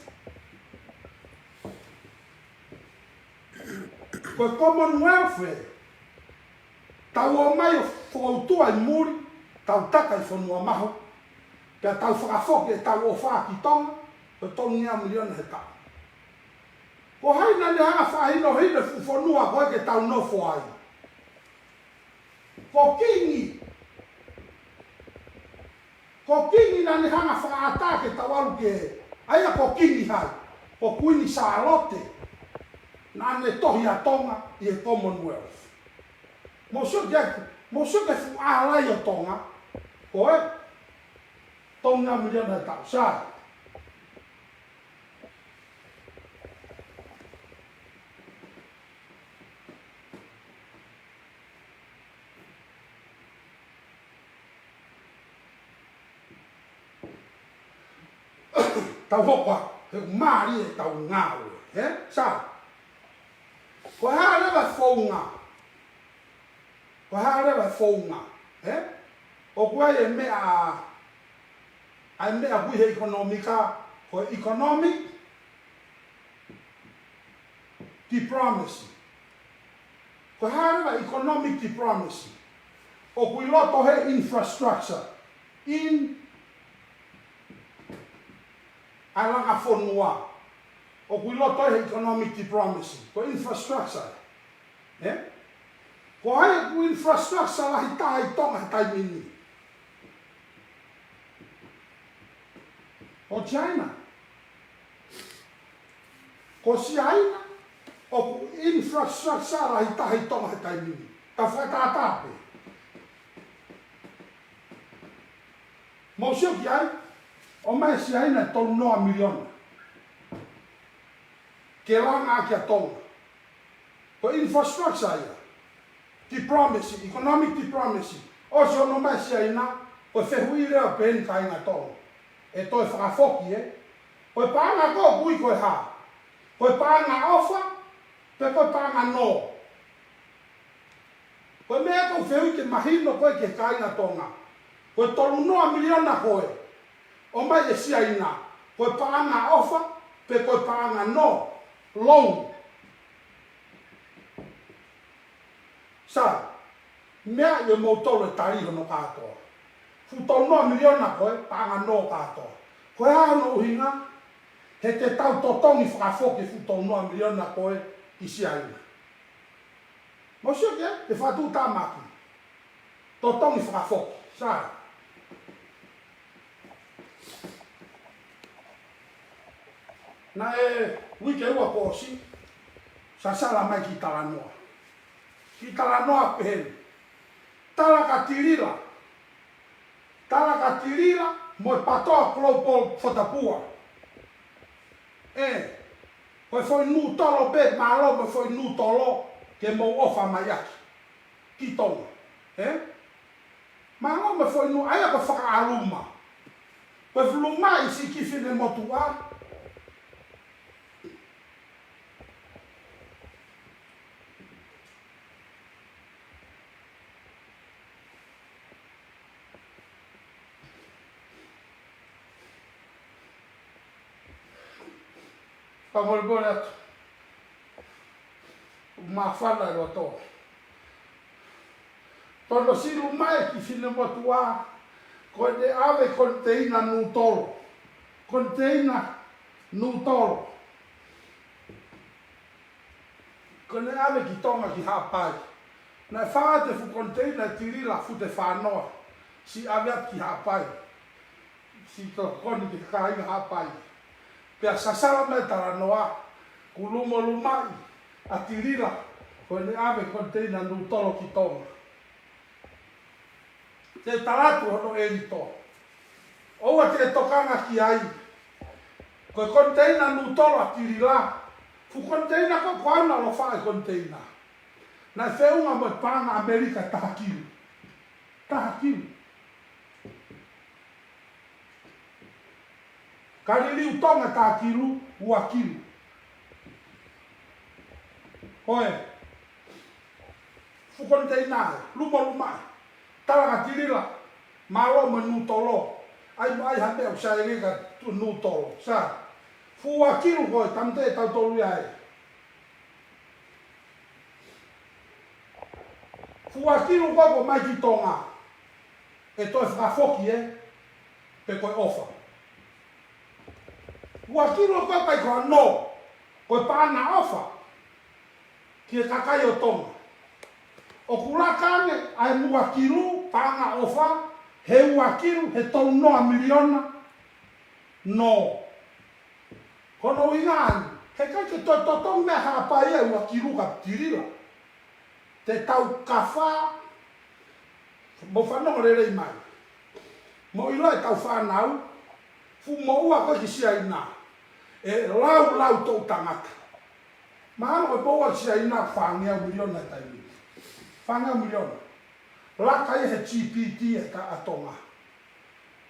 Koe Commonwealth e. Tau o mai o whautua i muri. Tau taka i whanua maho, kia tau whakafoke e tau o whaa ki tonga, e tonu ngea miliona he tau. Ko haina ne hanga whahino hine fu whanua koe ke tau nofo ai. Ko kingi na ne hanga whaata ke tau alu ke aia ko kingi hai, ko Queen Charlotte, na ne tohi a tonga i e Commonwealth. Mo sio ke fu alai o tonga, koe, tonga miliona e tau, sai. Tau hokwa, he maari e tau ngāwe, sai. Koe hea rewa whaunga, koe hea rewa whaunga, o koe e mea hui he ekonomika, ko economic diplomacy. Ko harewa economic diplomacy. O kui loto he infrastructure. Alanga whanua. O kui loto he economic diplomacy. Ko infrastructure. Ko hai ku infrastructure lahi tai tonga he tai mini. O China. Ko China. O ku infrastructure lahi tai tonga he tai mini. Ta whakatape. Mo sio ki ai. O mai China tonu noa miliona. Ke ranga aki a tonga. Ko infrastructure ia. Diplomacy, economic diplomacy. O se ono mai China, o whehui rea pen kai ngā tonga. E toi whakafoki Koe pānga ko kui koe ha. Koe pānga ofa, pe koe pānga no. Koe mea kou whehui ke mahino koe ke kainga tonga. Koe tolu noa miliona koe. O mai e sia ina. Koe pānga ofa, pe koe pānga no. Loan. Sa, mea i mo tolu e tariho no kātoa. Fu tolu noa miliona koe, pānga no kātoa. Koe hano uhinga, he te tau totongi whakafoke fu tolu noa miliona koe i sia ina. Mo sio ke, te whatu tāmaki. Totongi whakafoke, sa. na e wike ua posi sa sala mai ki talanoa. Ki talanoa pehele. Tala ka tirila. Tala ka tirila mo patoa klopol fotapua. Koe foi nu tolo pe malo mo foi nu tolo ke mo ofa mai aki. Ki tonga. Malo mo foi nu aya ko whakaaluma. Koe fluma isi ki fine motua. Pamolbole atu. Mafala lo to. Tono silu mai ki fine motua. Koe de ave containa nu tolo. Containa nu tolo. Koe de ave ki tonga ki hapai. Na whaate fu containa tirila fu te whanoa. Si ave at ki hapai. Si to koni ki kainga hapai. Pea sasala mai taranoa. Kulumo lumai. A tirila. Koe de ave containa nu tolo ki tonga. Te taratu hono e rito. Oua te tokanga ki ai. Koe containa nu tolo a tirila. Fu containa ko kwana lo whae containa. Na whiunga mo pāna Amerika taha kilu. Taha kilu. Kaririu tonga taha kilu, ua kilu. Hoe. Fu containa luma. Tala tirila, malo me nu tolo. Ai hape au sa erika tu nu tolo. Sa. Fu akiru koe tamte tau tolu ai. Fu akiru koe ko mai ki tonga. E toi whakafoki pe koe ofa. Fu akiru koe pai koe no. Koe pāna ofa. Ki e kakai o tonga. O kurakane ai muakiru panga ofa he uakiru he tolu noa miliona no. Kono ingani he kai te totong me hapai e uakiru ka tirila. Te tau kawha mo whanonga rerei mai. Mo ilo e tau whanau fu mo ua koe ki sia ina. E lau tau tangata. Mahano koe poua sia ina whangea miliona taimi. Whanga miliona. Laka he GPT e ka atonga.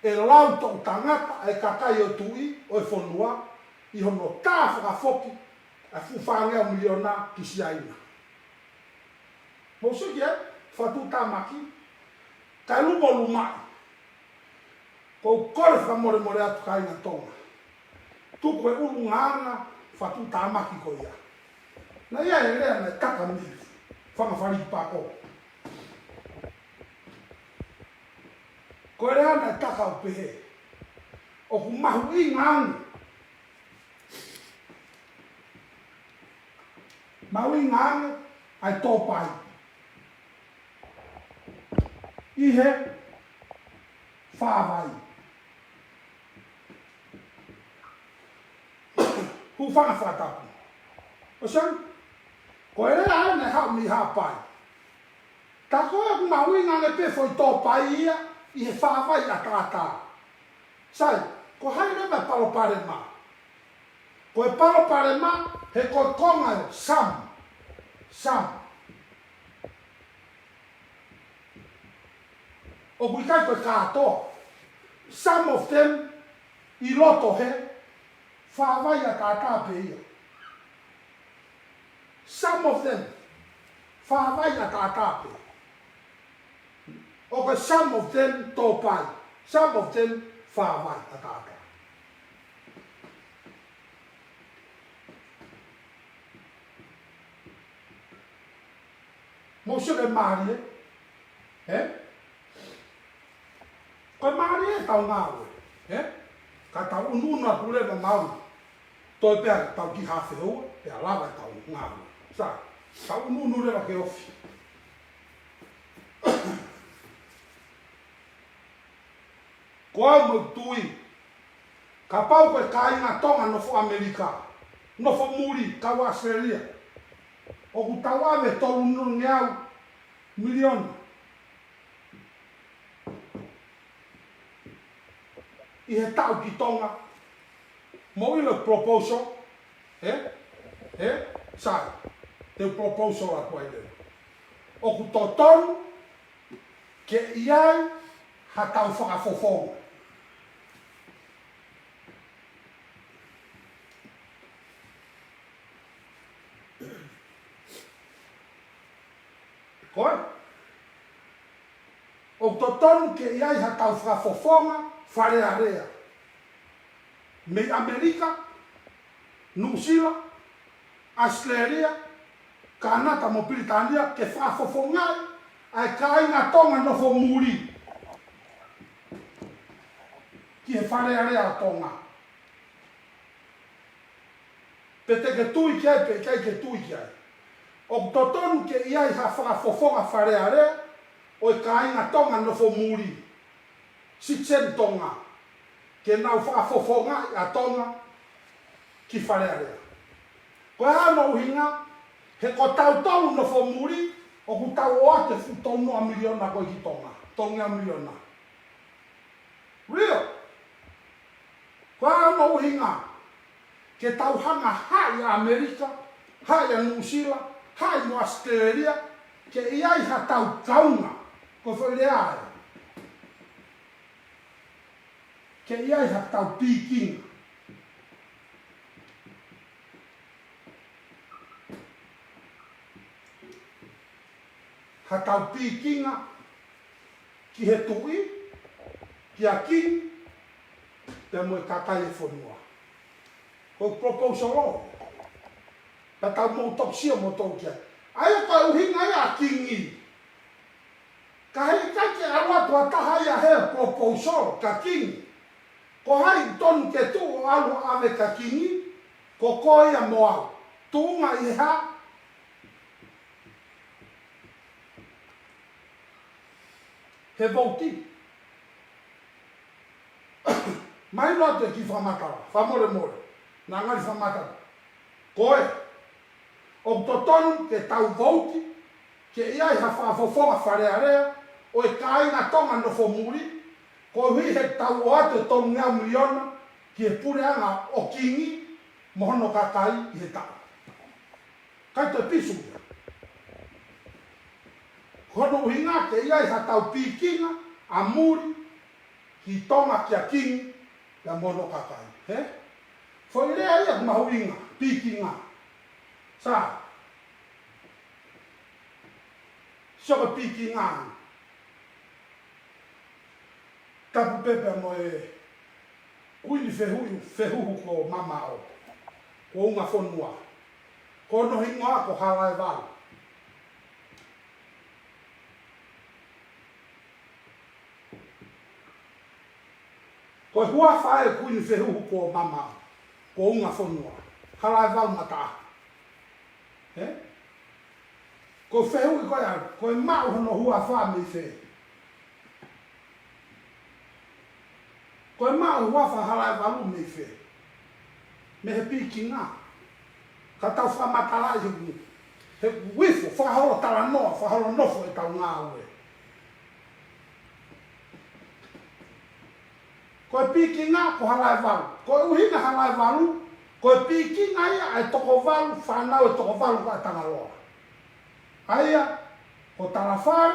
E lau tau tangata e kakai o tui o e whonua i hono tā whakafoki a fu whangea miliona ki sia ina. Mosu ki e, whatu tā maki, kai lumo lumai. Kou kore whamore atu kai na tonga. Tuko e ulu ngana whatu tā maki ko ia. Na ia e rea na kaka miri. Whanga whari pako. Koe rea na kaka o pehe. O ku mahu i ngangu. Mahu i ngangu ai tōpai. Ihe whāwai. Hu whanga whatapu. O sang, koe rea ne hau mi hapai. Ta koe ku maui ngane pe foi tōpai ia, i he whāwai a tātā. Sai, ko hai rewa palo pare ma. Koe palo pare ma, he koe konga sam. O kui kai koe kātoa. Some of them, i loto he, whāwai a tātā pe ia. Some of them, whāwai a tātā pe. O koe some of them tōpai. Some of them, whāwai a tātā. Mosu ke maari e. Koe maari e tau ngāwe. Ka tau ununa pule na mauri. Toi pēr tau ki hawhi hua, pēr lawa e tau ngāwe. Sa, tau ununu rewa ke ofi. Koa mo tui, Ka pau koe ka inga tonga no fo Amerika. No fo muri ka wa Australia. O ku tawawe tolu nunu ngeau miliona. I he tau ki tonga. Mo i le proposal. Sai. Te proposal a koe le. O ku totonu ke iai ha tau whakafofonga. Koe? O totonu ke iai ha tau whakafofonga wharea rea. Me Amerika, New Zealand, Australia, Kanata mo Britania ke whakafofongai ai ka inga tonga no fo muri. Ki he wharea rea tonga. Pete ke tui ki ai, pe kai ke tui ki ai. O totonu ke iai ha whakafofonga wharea rea, o ka inga tonga no fo muri. Sitsen tonga. Ke nau whakafofonga a tonga ki wharea rea. Koe hana uhinga, he ko tau tau no fo muri, o ku tau o ate fu tonu a miliona koe ki tonga. Tonga miliona. Real. Koe hana uhinga, ke tau hanga hai a Amerika, hai a New Zealand, hai no Australia, ke iai ha tau kaunga, ko whairea e. Ke iai ha tau pikinga. Ha tau pikinga, ki he tui, ki a king, te moe kakai e whanua. Ko proposal o. Ta tau mou toksia mo tau kia. Ai o kai uhinga ia kingi. Ka hei kake awa tua taha ia he proposal ka kingi. Ko hai tonu ke tu o alu ave ka kingi, ko koe ia mo au. Tuunga i ha. He vauti. Mai no te ki whamatara, whamore more. Nā ngari whamatara. Koe. O totonu ke tau vauti, ke iai ha whafofonga wharea rea, o e kāinga tonga no fo muri, ko hui he tau o ate tonu ngā miliona, ki e pureanga o kingi, mohono kakai i he tau. Kai te pisu ia. Hono uhinga ke iai ha tau pikinga, a muri, ki tonga ki a kingi, ya mono kakai. He? Foi rea ia mahuinga, pikinga. Sa. Soka pikinga. Tapu pepe mo e kuini fehuhu ko mama o. Ko unga whonua. Ko no hingoa ko harai wau. Ko hua whae kuini fehuhu ko mama o. Ko unga whonua. Harai wau mata. Ko fehu ko ya, ko mau hono hua wha me fe. Ko mau hua wha harai walu me fe. Me he pikinga. Ka tau wha matala i hu. He wifo, wha holo tala noa, wha holo nofo e tau ngā ue. Ko pikinga ko harai walu. Ko uhina harai walu. Ko pikinga ia ai toko walu, whanau e toko walu ka tangaloa. Aia, ko tarafai,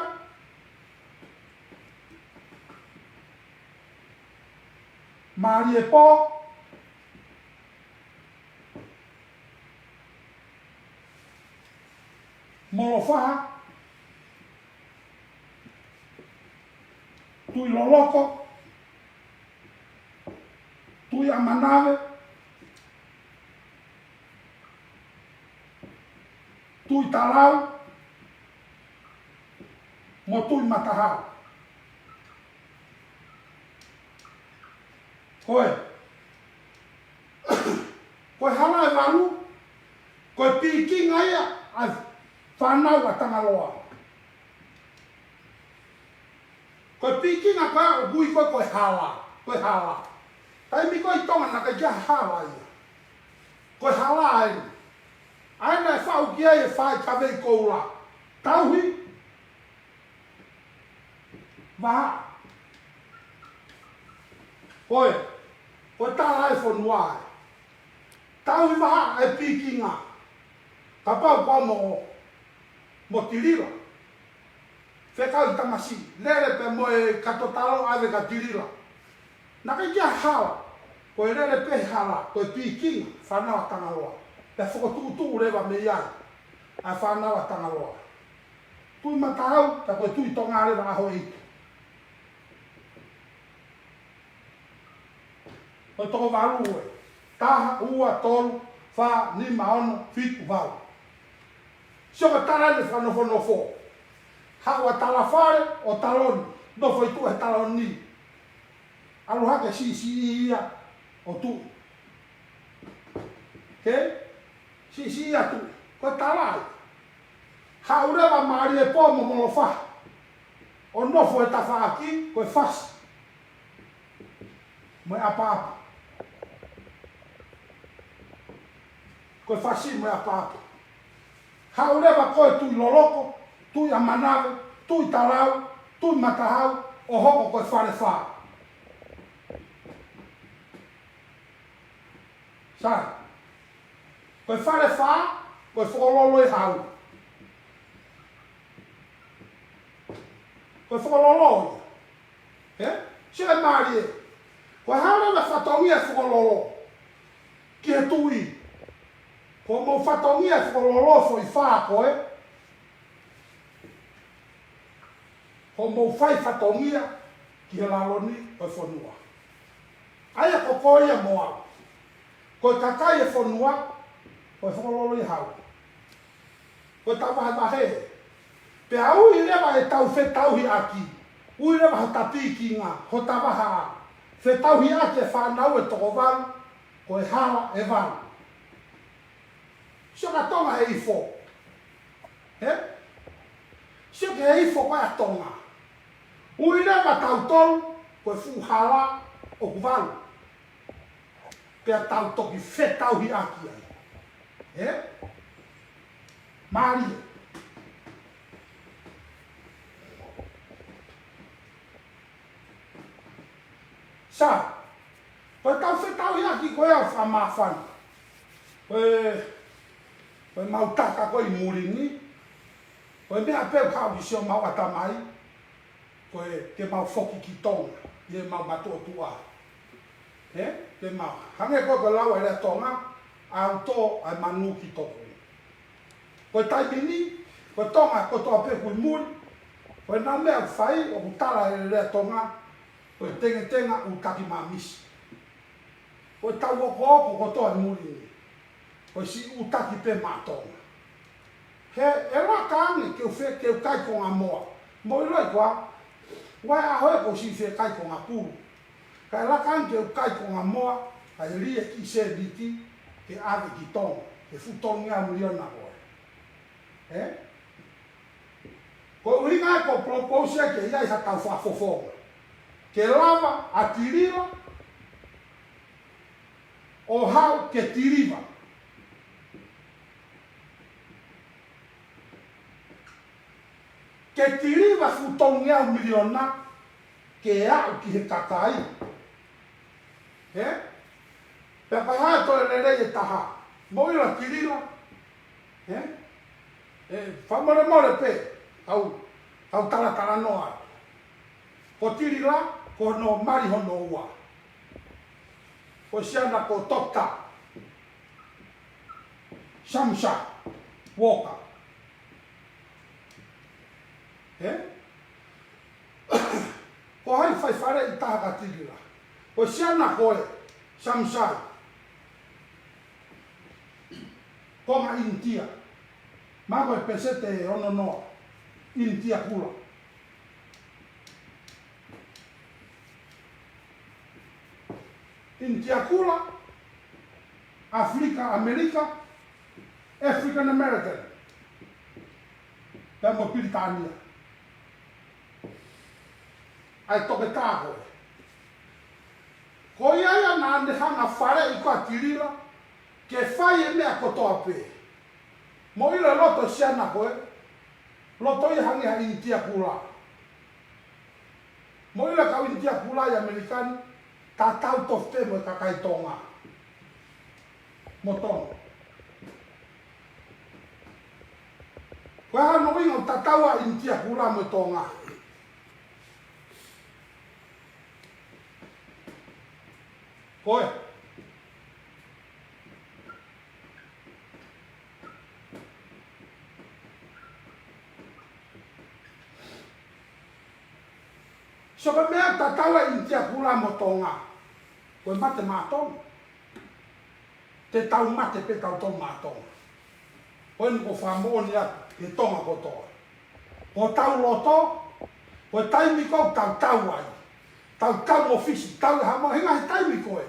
Mari e pō, Molowhaha, Tui Loloko, Tui Amanawe, Tui Tarau, mo tui matahau. Koe. Koe hala e walu. Koe pikinga ia ai whanau a tangaloa. Koe pikinga koe o gui koe hala. Koe hala. Tai mi koi tonga na ka ja hala ia. Ko hala ai. Ai na fa u kia e fa ka ve ko la. Tauhi. Va. Koe. Ko ta iPhone wa. Tauhi va e pikinga. Ka pau ko mo tirila. Fekau tamasi. Lere pe mo e katotalo ave ka tirila. Na ka ia hala. Ko e lere pe hala. Ko e pikinga. Whanau tangaloa. Pe whakatutu rewa me iai. A whanau tangaloa. Tui matahau. Ta koe tui tonga rewa aho eitu. O toko waru ue. Taha, ua, tolu, wha, nima, ono, fitu, wau. Sioka tala le whanofo. Hawa talafare o taloni. Nofo i tu e taloni. Aluhake si ia o tu. Ke? Si ia tu. Ko talai. Haurewa maari e po mo molofa. O nofo e tawhaaki, ko e fasi. Mo e apa. Ko e fasi mo e apa. Haurewa koe tui loloko, tui amanawe, tui tarau, tui matahau, o hoko koe whare wha. Sai. Koe whare wha, koe whakololo e hau. Koe whakololo e. Sio e maari e. Koe haurewa whatongi e whakololo. Ki he tui. Ko mo whatongi e whakololo fo i wha koe. Ko mo whai whatongia ki he laloni o whanua. Aia ko koe ia moa. Ko kakai e whanua, ko e whakololo i hau. Ko tau wahe. Pe au i rewa e tau whetauhi aki. Ui rewa ho tapi ki ngā, ho tawaha. Whetauhi aki e whanau e toko waru, ko e hala e waru. Sio ka tonga e ifo. He? Sio ke e ifo koe a tonga. Ui rewa tau tolu, ko e fuhala o kuwaru. Pea tau toki whetauhi aki ai. He? Maari. Sa, koe tau whetauhi aki koe au whamawhani. Koe mautaka koe i muringi. Koe mea peu hau i sio mau atamai. Koe ke mau whoki ki tonga. Ie mau matua tua. He? Ke mau. Hange koe koe lau e rea tonga. Au tō ai manu ki toko. Koe taimini. Koe tonga koe toa pe kui muri. Koe nā mea whai o kutara e rea tonga. Koe tenga utaki mamisi. Koe tau oko koe toa i muringi. Koe si utaki pe mātonga. He e raka ange ke u kai ko ngā moa. Mo i roi koa. Wai ahoe ko si whe kai ko ngā puru. Ka e raka ange ke u kai ko ngā moa. Ka e rie ki se diti. Ke ave ki tonga. Ke futongi a miliona koe. He? Ko uringa e ko propose ke iai sa tau whafofonga. Ke lava a tirira. O hau ke tiriva. Ke tiriva futongi a miliona. Ke au ki he kakai. He? Pea pai hae toi rei e taha. Moira tirira. He? Whamore pe. Au taratara noa. Ko tirira, ko no mari hono ua. Ko siana ko Dr. Shamsa Walker. He? Ko hai whai whare i taha ka tirira. Ko siana koe Shamsa. Ko ngā India. Mako e pesete e ono noa. India kula. India kula. Afrika, Amerika. African American. Pea mo Britania. Ai toke tāko. Ko ia na ane hanga whare I kua tirira, ke whai e mea kotoa pē. Mo ila loto siana koe, loto I hangi ha Intia Kula. Mo ila kau Intia Kula I Amerikani, ta tau tof te mo kakai tonga. Mo tono. Koe hano ingo ta taua Intia Kula mo tonga. Koe. So ka mea ta taua Intia Kula mo tonga. Koe mate mātonga. Te tau mate pe tau tau mātonga. Koe ni ko whamooni atu, te tonga kotoa. Ko tau loto, koe taimi kou tau tau ai. Tau ofisi, tau hama, hinga he taimi koe.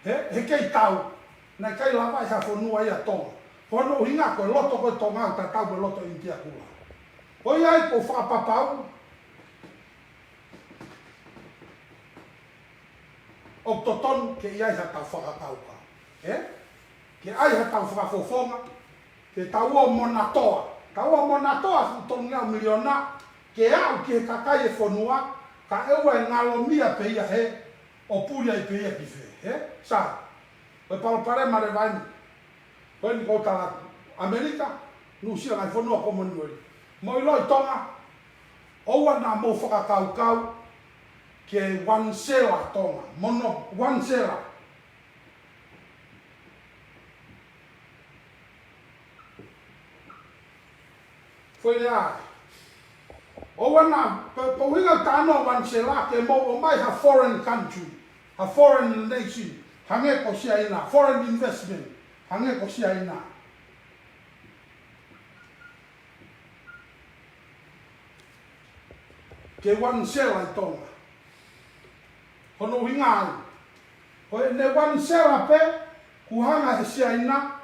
He kei tau, nai kai lawai ha whanua ia tonga. Hono hinga koe loto koe tonga, ta tau me loto Intia Kula. Koe ai ko whapapau, o toton ke iai ha tau whakakauka. Ke ai ha tau whakafofonga, ke tau o monatoa. Tau o monatoa su tonu ngau miliona, ke au ki he kakai e whanua, ka ewa e ngalo mia pe ia he, o puria I pe ia ki whe. Sa, koe palopare mare vaini. Koe ni kouta Amerika, nusia ngai whanua komonueri. Mo I loi tonga, oua na mo whakakaukau, ke wansela tonga, mono wansela. Foi ai. Oua na, pauhinga tāno wansela, ke mo o mai ha foreign country, ha foreign nation, hange ko sia ina, foreign investment, hange ko sia ina. Ke wansela I tonga. Hono hingai. Koe ne wansela pe, kuhanga he sia ina.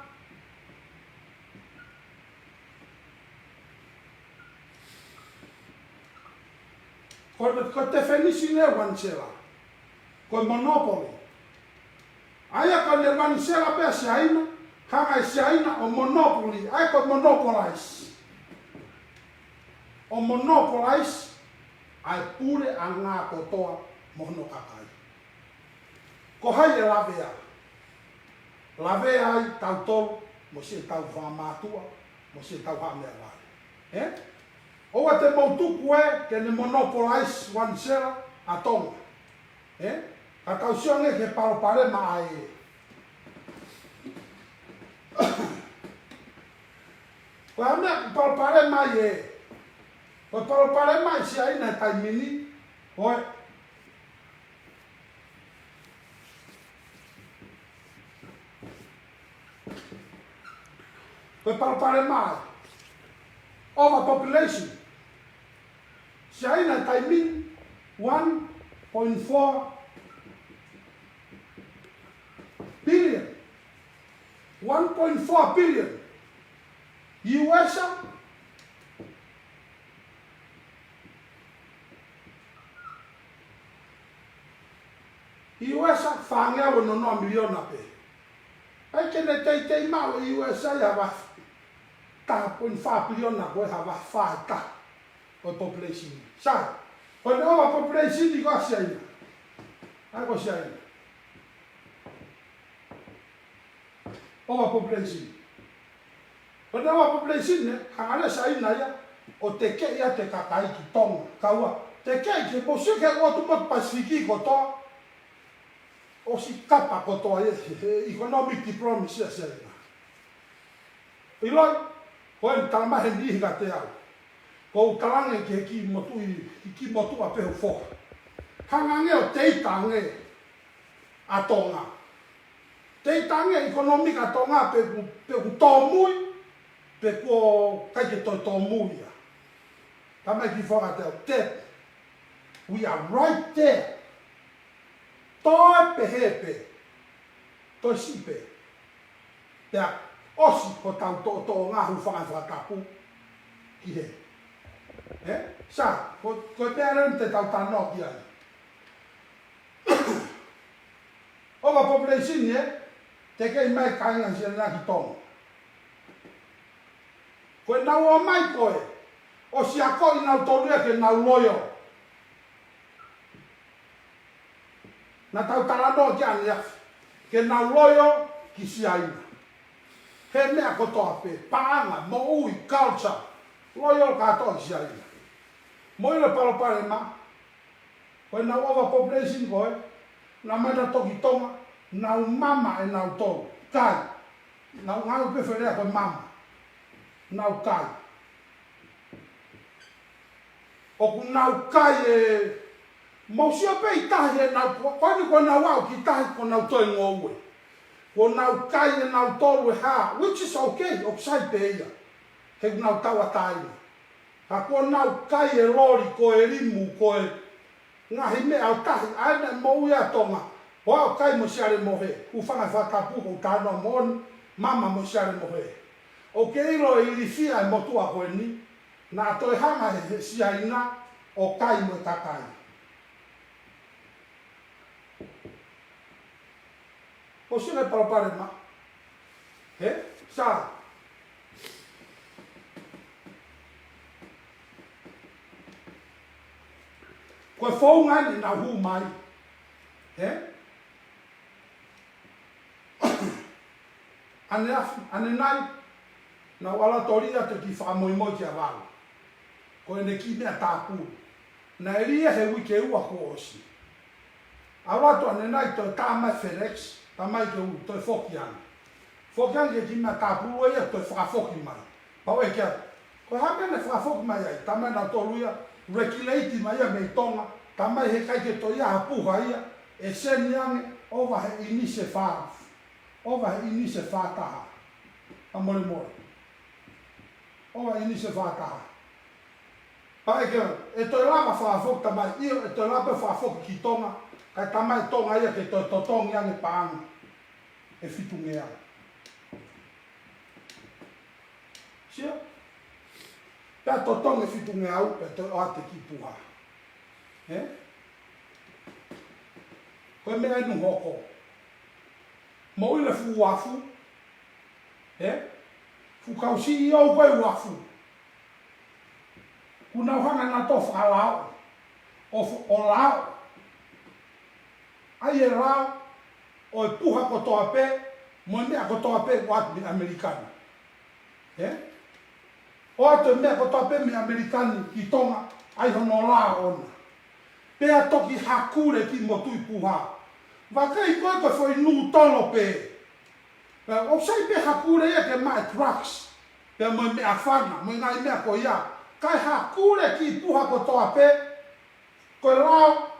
Koe te whenisi ne wansela. Koe monopoly. Aia koe ne wansela pe sia ina, hanga sia ina o monopoly. Aia koe monopolize. O monopolize, ai pure a ngā kotoa mohono kakai. Ko hai e lawe ai. Lawe ai tau tolu, mo se tau whamātua, mo se tau hamea lai. Oua te mautuku ke ne monopolize wansela a tonga. Ka tau sionge ke paropare ma ai e. Ko hamea paropare ma ai e. Ko paropare ma I si aina tai mini, hoi. Ko paropare ma overpopulation. Si aina tai mini 1.4 billion. 1.4 billion. US USA whangea wana noa miliona pe. Ai kene tei mau USA hawa 1.5 biliona koe hawa whaeta o population. Sa, o ne owa population I koa sia ina. Ai koa sia ina. Owa population. O ne owa population ne, hangare sa ina ia, o te ke ia te kakai ki tonga, kaua. Te ke I ke mosike o tumat Pasifiki kotoa, o si kapa kotoa economic diplomacy ia sia ina. I loi, koe ni talamahe ni hinga te au. Ko talange ke ki motu a pehu whoka. Hangange o teitange a tonga. Teitange economic a tonga pehu tōmui, pe ko kaike toi tōmui ia. Tamai ki whaka te au, Ted, we are right there. Toi pehepe, toi sipe, pea osi ko tau tō ngā hu whakatapu ki he. Sa, ko pēra te tau tāno ki ai. Overpopulation te kei mai kainga si na ki tong. Koe nau o mai koe, o si a koi nau tolua ke nau loyo. Na tau tarano ki ane afi, ke nau loyo ki si aina. He mea kotoa pe, paanga, mo ui, culture, loyo katoa ki si aina. Mo ile palopare ma, koe nau overpopulation koe, na maina toki tonga, nau mama e nau tolu, kai. Nau ngau peferea koe mama, nau kai. O ku nau kai e, mausio pe i tahi e nau, koe ni koe nau au ki tahi ko nau toi ngoue. Ko nau kai e nau tolu e ha, which is okay, o kusai pe ia. He ku nau taua taini. Ha ko nau kai e lori ko e rimu ko e, ngahi me au tahi, aina mo ia tonga. Wao kai mo siare mohe, ku whanga whakapu ko tāna mon, mama mo siare mohe. O ke ilo i rifia e motua koe ni, na toi hanga he siaina o kai mo takai. O sile parapare ma. He? Sa? Koe whaunga ni na hu mai. He? Ane nai, na wala toria te ki whamoimoi ki a wau. Koe ne ki mea tāpū. Na eria he wike ua ko osi. Awato ane nai toi tāmai FedEx, tāmai ke u, toi whoki ana. Whoki ana ke ki mea tāpū ea toi whakafoki mai. Pau e kia, koe hamene whakafoki mai ai, tāmai na toruia, regulate mai a mei tonga, tāmai he kai ke toi a hapuha ia, e seni ange, ova he inise whāfu. Ova he inise whātaha. A more more. Ova inise whātaha. Pae ke, e toi lama whaafok tamai, io e toi lama whaafok ki tonga, kai tamai tonga ia ke toi totongi ange paanga. E fitu ngea. Sia? Pea totongi e fitu ngea au, pe toi oate ki puha. He? Koe mea inu hoko. Mo ile fu wafu. He? Fu kausi i au koe wafu. Kuna hanga na to whakalao. O lao. Ai e lao. O e puha ko toa pe. Mo mea ko toa pe watu mi Amerikani. He? O ato mea ko toa pe mi Amerikani ki tonga. Ai hono lao ona. Pea toki hakure ki mo tui puha. Wakai koe koe foi nu tolo pe. O sai pe hakure ia ke mai trucks. Pea mo mea whana, mo ngai mea ko ia. Kai hakure ki puha ko toa pe. Koe lao,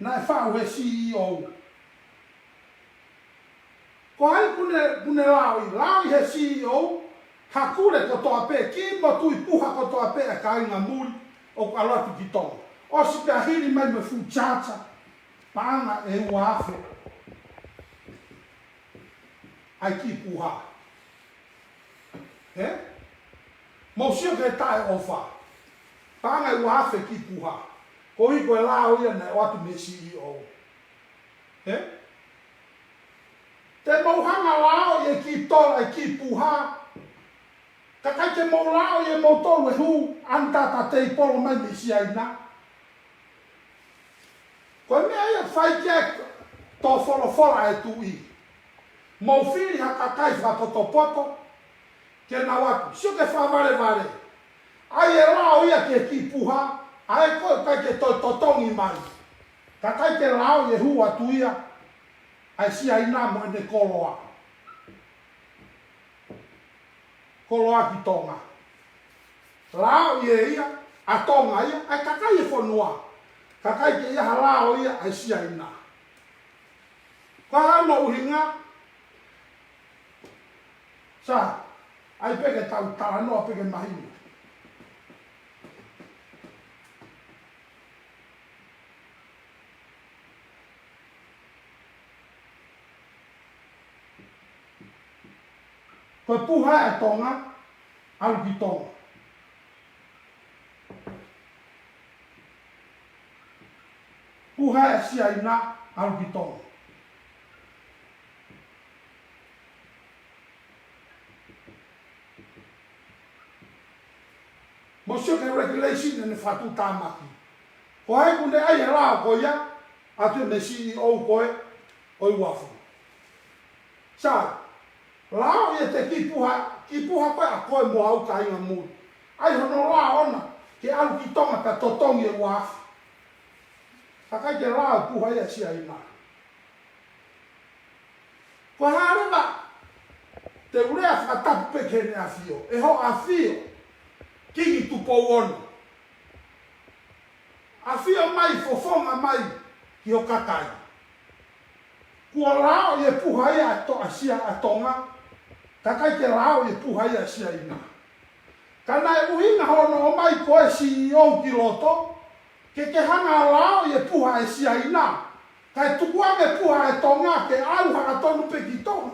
na e whau he CEO. Ko hai kune lao i he CEO. Hakure ko toa pe, ki mo tui puha ko toa pe e ka inga muri. O alatu ki tonga. O si pea hiri mai me fu chacha. Paanga e uafe. Ai ki puha. He? Mausio ke tae ofa. Paanga e uafe ki puha. Ko hiko e lao ia na watu me CEO. He? Te mauhanga lao i ki tola e ki puha. Kakai te mau lao i e mau tolu e hu. Antata te i polo mai me si aina. Koe mea ia whai kia tō whora e tu i. Mau whiri haka kai whapoto ke na watu. Sio ke whaware. Ai e rao ia ke ki puha. Ai koe kai ke toi totongi mai. Ka kai ke rao i e hu atu ia. Ai si ai nā mo ene koloa. Koloa ki tonga. Rao i e ia. A tonga ia. Ai kakai e whanua. Kakai ke ia halao ia ai sia ina. Ka hana uhinga. Sa, ai peke tau taranoa peke mahina. Koe puha e tonga, alu ki tonga. Puha e sia ina, alu ki tonga. mo sio ke regulation ne fatu tamaki ko ai kunde ai la ko ya atu me CEO ko o wafu sa lao ye te ki puha ko a ko mo au kai ngamu ai hono la ona ke au ki tonga ta totongi e wafu Pakai ke rā puha ia sia ina. Ko hārema, te urea whakatapu peke ne a fio. E ho a fio, kingi tupo ono. A fio mai, fofonga mai, ki o kakai. Kua rao ye puha ia to asia atonga, takai ke rao ye puha ia sia ina. Kana e uhinga hono o mai ko e CEO ki loto, ke hanga lao ye puha e sia ina. Kai tukua me puha e tonga ke alu haka tonu pe ki tonga.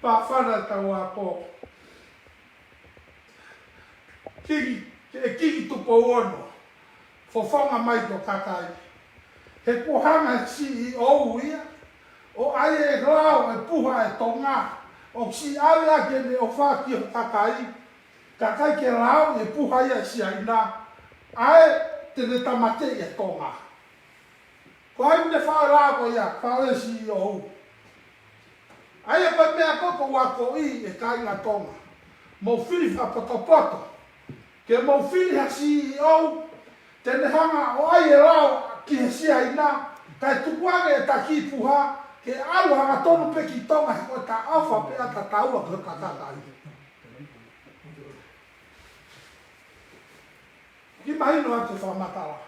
Pa whana tau a ko. Kiki tupo ono. Fofonga mai to kakai. He puhanga CEO ia. O ai e lao e puha e tonga. O si ala ke ne o whaki o kakai, kakai ke rao e puha ia si aina, ai te ne tamate e tonga. Ko ai mne whae rako ia, whae si o. Ai e pa mea koko wako i e kai ngā tonga. Mo whiri wha poto, ke mo whiri ha si o, te ne hanga o ai e rao ki he si aina, kai tukuange e taki puha, ke alu hanga tonu pe ki tonga he ko ta awha pe a ta taua ko ta kakai. Ki mahino atu whamatala.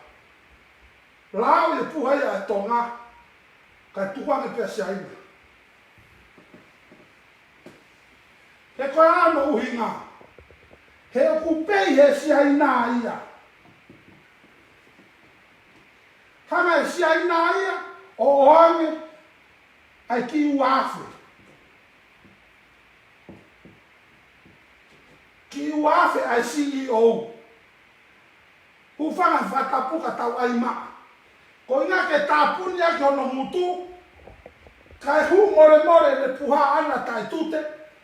Lao e puha ia e tonga, kai tukuange pe a si aina. He koe ano uhinga, he kupei he si aina ia. Hanga e si aina ia, o oange, ai ki uafe. Ki uafe ai CEO. Hufanga whatapuka tau ai maa. Ko inga ke tāpuni a ki ono mutu, kai hu more more le puha ana tai tute,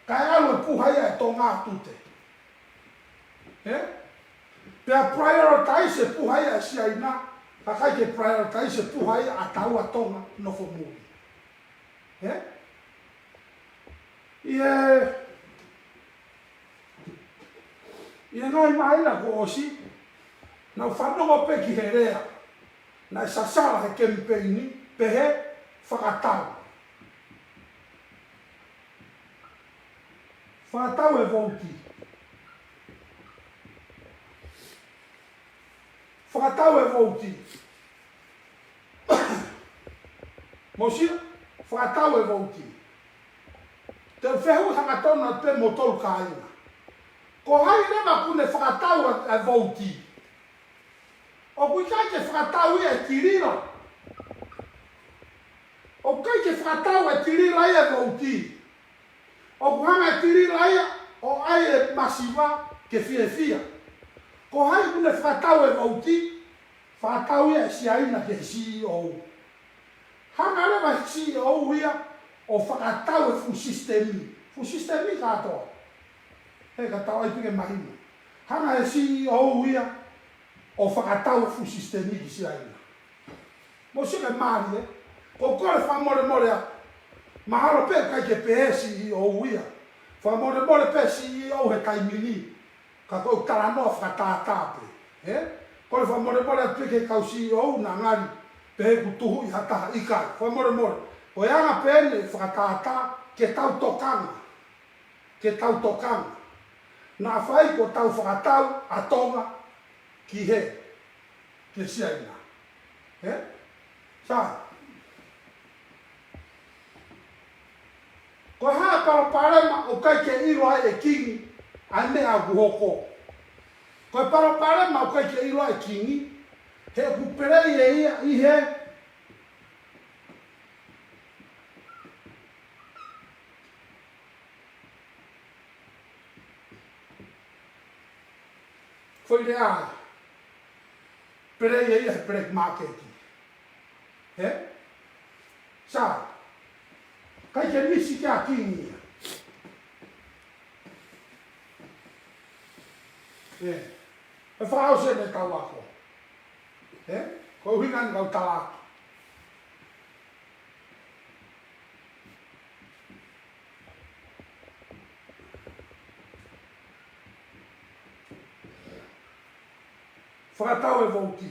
kai alu e puha ia e tō ngā tute. Pea prioritize e puha ia si aina, kakai ke prioritize e puha ia a tau a tonga no fo muri. Ia ngai maina ko osi, na whanonga pe ki he rea, na sasara he kempeini, pe he whakatau. Whakatau e vouti. Whakatau e vouti. Mosia, whakatau e vouti. Te whehu hangatona pe motolu kāina. Ko hai rewa kune whakatau e vouti. O kui kai ke whakatau e tirira. O kai ke whakatau e tirira e vouti. O kuhanga e tirira ia, o ai e masiwa ke fia. Ko hai kune whakatau e vouti, whakatau e si aina ke CEO. Hanga rewa CEO ia, o whakatau e fu sistemi. Fu sistemi katoa. He ka tau ai pike mahina. Hanga e CEO ia, o whakatau e fu sistemi ki si aina. Mo sike maari e, ko kore whamore more a, mahalo pe kai ke pe CEO ia. Whamore more pe CEO he taimini, ka kou taranoa whakatātāpe. Kore whamore more a pike kau CEO na ngari, pe he kutuhu i hataha ikai. Whamore more. O yanga pene whakatātā ke tau tokanga. Ke tau tokanga. Nā whai ko tau whakatau a tonga ki he. Ke siaina. Sai. Ko haa paraparema o kai ke iroa e kingi a mea guhoko. Ko paraparema o kai ke iroa e kingi he kuperei e ia i he foi real. Perei aí a break market. Sai. Kai ke nisi ke a kingi. E whaau se ne tau ako. Ko hinga ni kau talaki. Whakatau e vauti.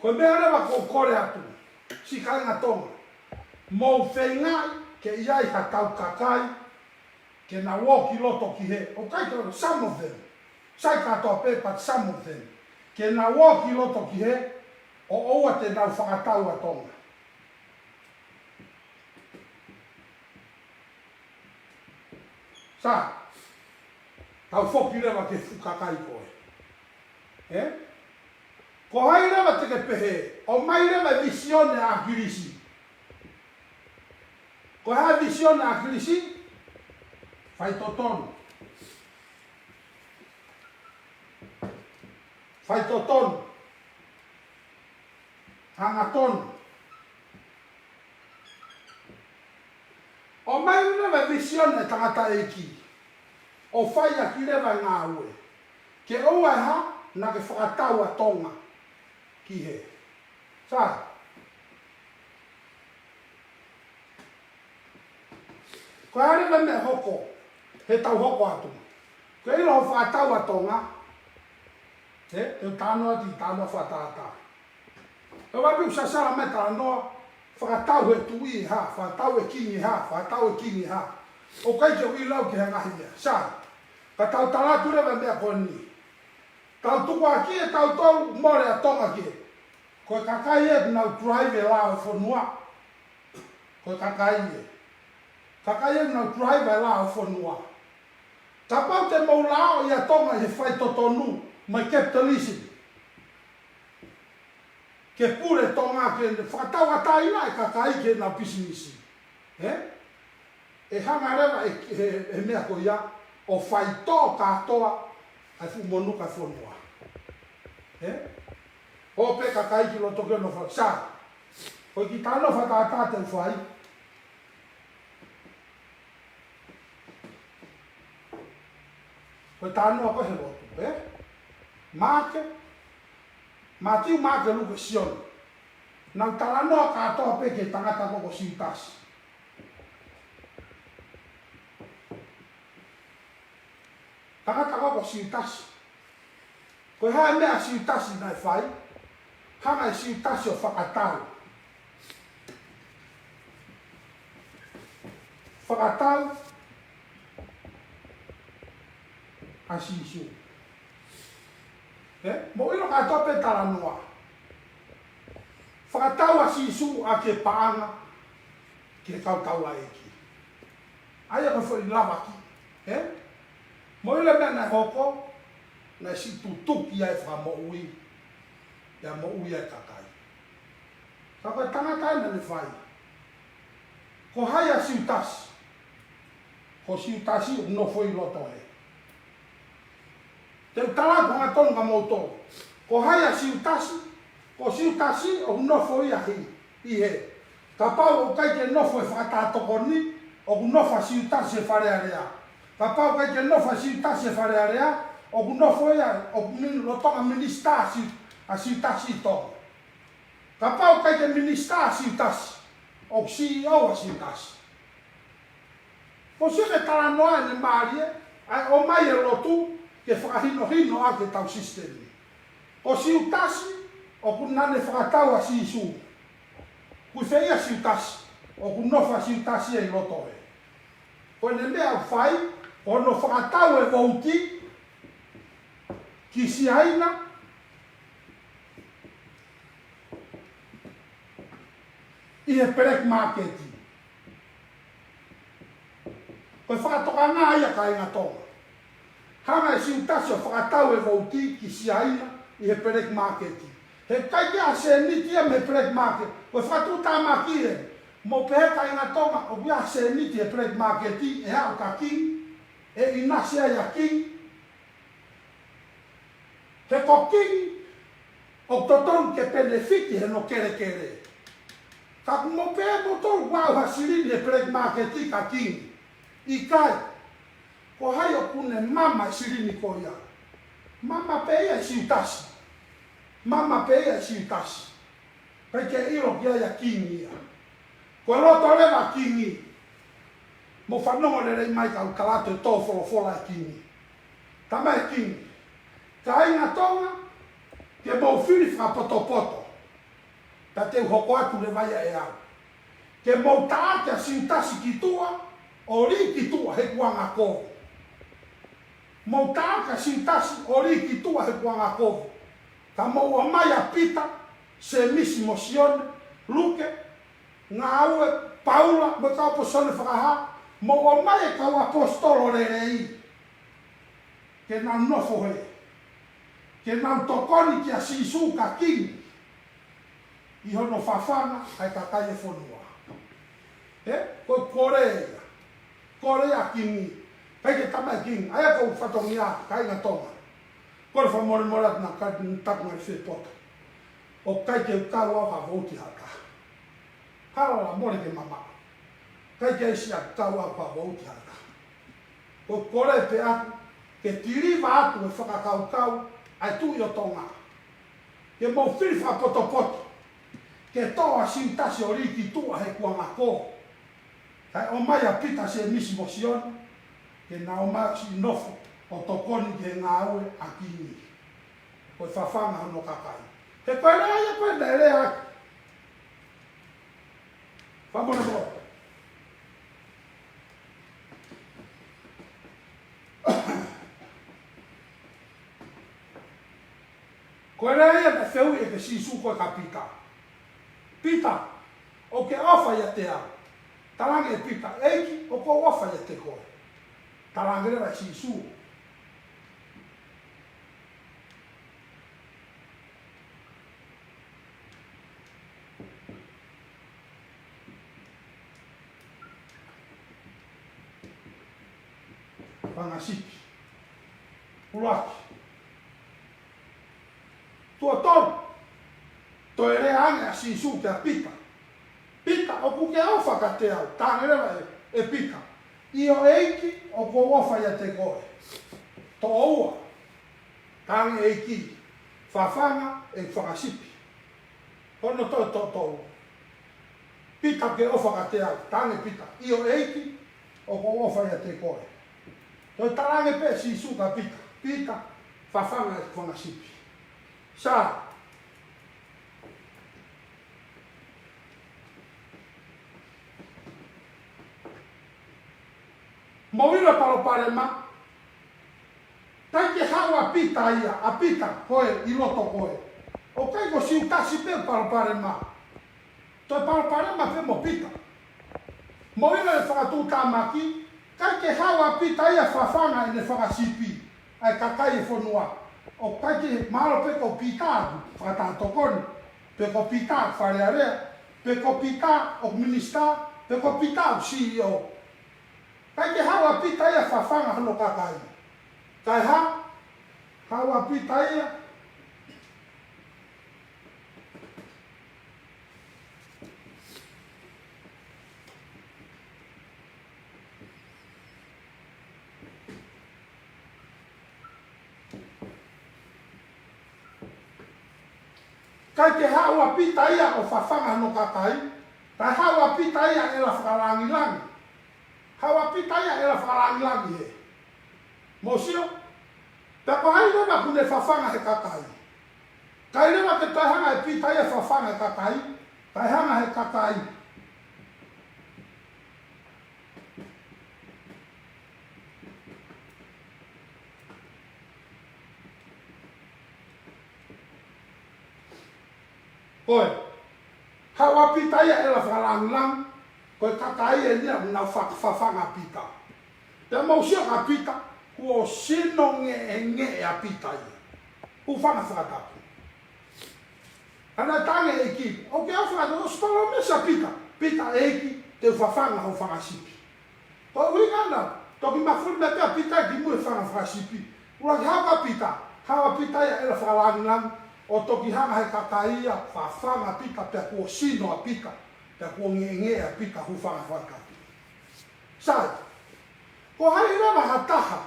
Ko mea rewa ko kore atu. Si kainga tonga. Mou whengai ke iai ha tau kakai. Ke na woki loto ki he. O kai kero some of them. Sai katoa pe but some of them. Ke na woki loto ki he. O oua te nau whakatau a tonga. Sa. Tau whoki rewa ke fukakai koe. Ko hai rewa te ke pehe, o mai rewa visione a kirisi. Ko hai visione a kirisi, fai totonu. Fai totonu. Hangatonu. O mai rewa visione tangata eki. O fai a ki rewa ngā ue. Ke oua ha, na ke whakatau a tonga ki he. Sa. Ko harewa me hoko, he tau hoko atu. Ko ilo ho whakatau a tonga, te tānoa ti tānoa whatata. E wapi usasara me tānoa, whakatau he tui ha, whakatau e kingi ha, whakatau e kingi ha. O kai ke ui lau ke hangahia. Sa. Ka tau talatu rewa mea koni. Tau tuku aki e tau tau more a tonga ki. Koe kakai e nau drive e lao e whanua. Koe kakai e. Kakai e nau drive e lao e whanua. Ka pau te mau lao i a tonga he whai totonu mai capitalism. Ke pure tonga ke whakatau a taina e kakai ke nau pisinisi. E hanga rewa e mea ko ia o whai tō katoa ai fu monu ka fonua. O pe kakai ki lo toke no fa sa. O ki tano fa ta te fai. Ko tano ko he lo, Marke. Mati marke lu sion. Nang talano ka to pe ke tangata ko sitas. Tangata ko sitas. Ko ha mea sitas na fai. Hanga sitas o whakatau. Whakatau a sisu. Mo ilo ka tope talanoa. Whakatau a sisu a ke paanga ke kautau a eki. Aia ka whai lava ki. Mo ilo mea na hoko na si tutuki ai wha mo ui. Ia mo ui ai kakai. Ka koe tangata na ne whai. Ko hai a siutasi. Ko siutasi no foi loto e. Te utala ko ngā tonu ka mauto. Ko hai a siutasi. Ko siutasi o no foi a hi. I he. Ka pau o kai ke no foi whakatako ni. O no fa siutasi e whare area. Ka pau kai ke no fa siutasi e whare area. O no foi a o lotonga minista a siutasi to. Ka pau kai ke minista a siutasi. O CEO a siutasi. Ko se ke tala noa ni marie, o mai e lotu ke whakahino a ke tau sistemi. Ko siutasi, o kunane whakatau a sisu. Kui whea siutasi, o kunofa siutasi e loto e. Ko ne mea whai, o no whakatau e vauti, ki siaina, i e perek marketi. Koe whakatoka ngā ia kai ngā tonga. Hanga e siutasi o whakatau e vauti ki siaina i he perek marketi. He kai kia se niti e me perek market. Koe whakatu tā maki e. Mo pehe kai ngā tonga o kia se niti e perek marketi e hao ka king. E inasia ia king. He ko king o toton ke benefiti he no kere kere. Ka mo pe mo to wa hasili le plek market ka king. Ikai. Ko hayo kune mama silini ko ya. Mama pe ya siutasi. Mama pe ya siutasi. Peke iro kia ya king ya. Ko lo to le va king. Mo fanongo le rei mai ka ukalato to fola king. Tama king. Ka inga tonga ke mo fili fra poto. Ta te hoko atu le vai e au. Ke mo taata siutasi ki tua, o ri ki tua he kuanga kovu. Mo taata siutasi o ri ki tua he kuanga kovu. Ka mo o mai a pita, se misi mosione, luke, ngā aue, paula, me ka posone whakaha, mo o mai e kau apostolo re rei. Ke nau nofo he. Ke nau tokoni ki a sisu ka king. I hono whawhanga ai ka kai e whonua. Ko Korea. Korea kingi. Kai ke tamai king. Ai ko whatongi a kai ngā tonga. Ko le whamore morat na kai takunga i whepota. O kai ke ukau au ha voti haka. Hara la more ke mama. Kai ke isi a ukau au ha voti haka. Ko Korea pe atu. Ke tiriva atu e whakakau ai tu i o tonga. Ke mo whiri whapoto. Ke toa siutasi o riki tua he kuanga ko. Kai o mai a pita se misi mosion. Ke na o mai si nofo o tokoni ke ngā aue a kini. Ko e whawhanga hono kakai. He koe rea ia koe na rea. Whamona mo. Koe rea ia na wheu e ke sisu koe ka pita. Pita, o ke ofa ia te au. Tarange e pita, eiki, o ko ofa ia te koe. Tarange rewa sisu. Pangasiki. Ulaki. Tua tonu. To e rea ange a sisu te a pita. Pita, o ku ke ofa ka te au. Tāne rewa e pita. I o eiki, o ko ofa ia te koe. To oua. Tāne eiki. Whawhanga e whakasipi. Hono to. Pita ke ofa ka te au. Tāne pita. I o eiki, o ko ofa ia te koe. To tarange pe sisu ka pita. Pita, whawhanga e whakasipi. Sa. Mowira palo parema. Tai ke hau a pita ia, a pita koe, i loto koe. O kai ko siutasi pe palo parema. To palo parema pe mo pita. Mowira e whakatū tāmaki, kai ke hau a pita ia whawhanga e ne whakasipi. Ai kakai e whonua. O kai ke maro pe ko pita, whakatātokoni. Pe ko pita, wharearea. Pe ko pita, o minista. Pe ko pita, o CEO. Kai ke hawa pita ia whawhanga hano kakai. Kai hawa pita ia. Kai ke hawa pita ia o whawhanga hano kakai. Kai hawa pita ia e la whakarangilangi. Hawa pita ia e la whakarangilangi he. Mosio, te kohai rewa kune whawhanga he kakai. Kai rewa te taihanga e pita ia whawhanga he kakai. Taihanga he kakai. Koe, hawa pita ia e la whakarangilangi. Koe kakai e nia muna whawhanga pita. Te mausio ka pita, kua sino nge a pita ia. Ku whanga whakatapu. Ana tange e ki, o ke au whakatapu, o spalo mesa pita. Pita e ki, te whawhanga ho whangasipi. Ko uingana, toki mawhuri me pia pita e ki mui whanga whangasipi. Ura ki hawa pita, hawa pita ia e la whakarangilangi, o toki hanga he kakai ia, whawhanga pita pia kua sino a pita. ta ko nge a pika hu whakawhaka. Sai, ko hai rama ha taha,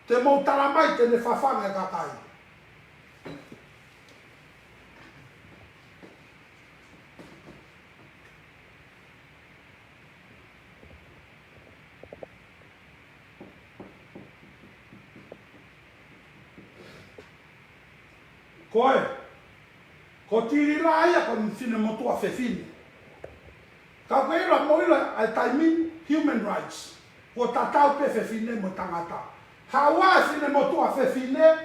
te mau tala mai te ne whawhanga kakai. Koe, ko tiri la ia ko mfine motua whewhine. Ka koe ira moila ai taimi human rights. Ko tatau pe whewhine mo tangata. Hawa fine motua whewhine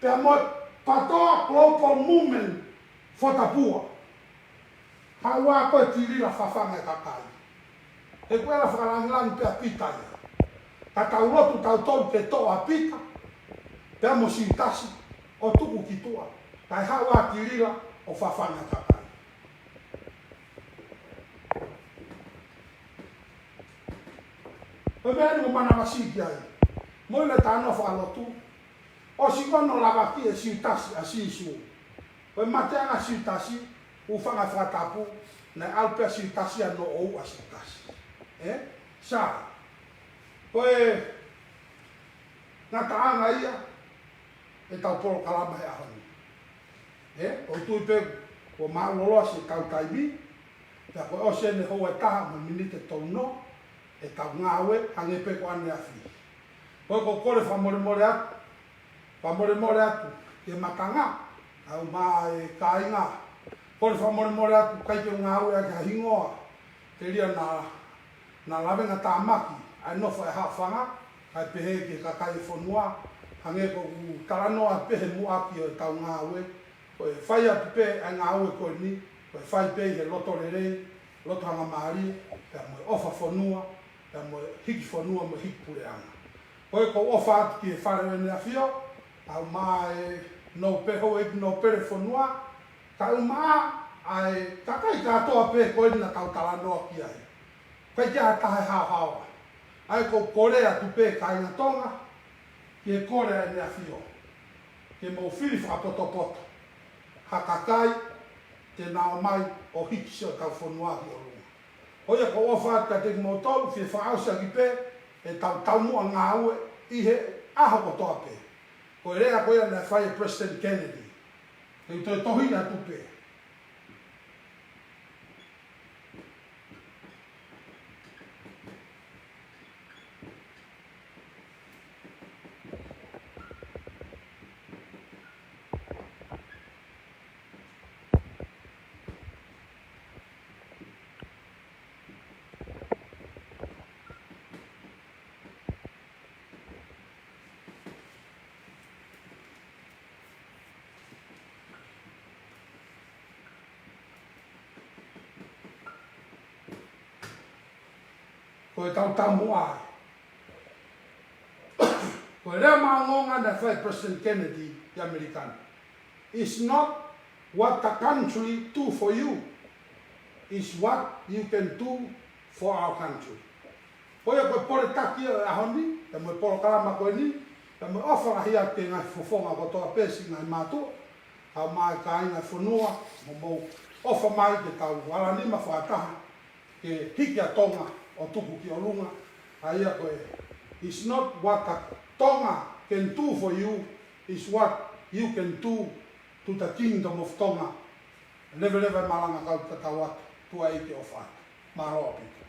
pe mo patoa global movement whatapua. Hawa koe tiri la whawhanga kakai. E koe la whakalangilangi pe a pita ia. Ka tau rotu tau tolu pe toa pita. Pe a mo sintasi. O tuku ki tua, kai hawa tirila o whawhanga kakai. O mea ni mo mana masiki ai, mo ina tāna whaalotu, o si kono lava ki e siutasi a sisu. O mateanga siutasi, u whanga whatapu, na alpea siutasi a no ou a siutasi. Sa, o e, nga taanga ia, e tau poro kalama he ahoni. O tui pe, o mauloloa se tau taimi, pia koe o se ne hou e taha ma minite tau no, e tau ngāwe, hange pe ko ane awhi. Koe ko kore whamore atu, ke matanga, au maa e kāinga. Kore whamore atu, kai ke ngāwe a kia hingoa, te ria na lawenga tāmaki, ai nofo e hawhanga, ai pehe ke kakai whanua, hange ko tarano a pehe muaki o tau ngāwe, ko e whai atu pe a ngāwe koe ni, ko e whai pe he loto rerei, loto hanga maari, pia mo e ofa whanua, pia mo e hiki whanua mo hiki pure anga. Ko e ko ofa atu ki e whare ne a whio, au maa e no peho e no pere whanua, ka u maa ai kakai katoa pe koe ni na tau tarano ki ai. Kai kia tahe hao hawa. Ai ko kore atu pe ka inga tonga, ki e kore ai nea whio. Ke mo whiri whakapoto. Hakakai, te nao mai o hiki seo tau whanuahi o runga. Hoia ko ofa ka te mo tolu, whie whaausia ki pe, e tau mua ngā ue, i he aho ko toa pe. Ko e rea koe ana whai e President Kennedy. Ke u toi tohina atu pe. Ko e tau tamu ai. Ko e rea maa ngonga na whai President Kennedy, the American. It's not what the country do for you. It's what you can do for our country. Ko e koe pore taki e ahoni, e mo e poro karama koe ni, e mo e ofara hia te ngai fofonga ko toa pesi ngai mātua, au mai ka inga whanua, mo ofa mai te tau waranima whaataha, ke hiki a tonga, o tuku ki o lunga, a ia koe. It's not what the Tonga can do for you, it's what you can do to the kingdom of Tonga. Lewe malanga kau te tau atu, tua ike o whaata. Maroa pita.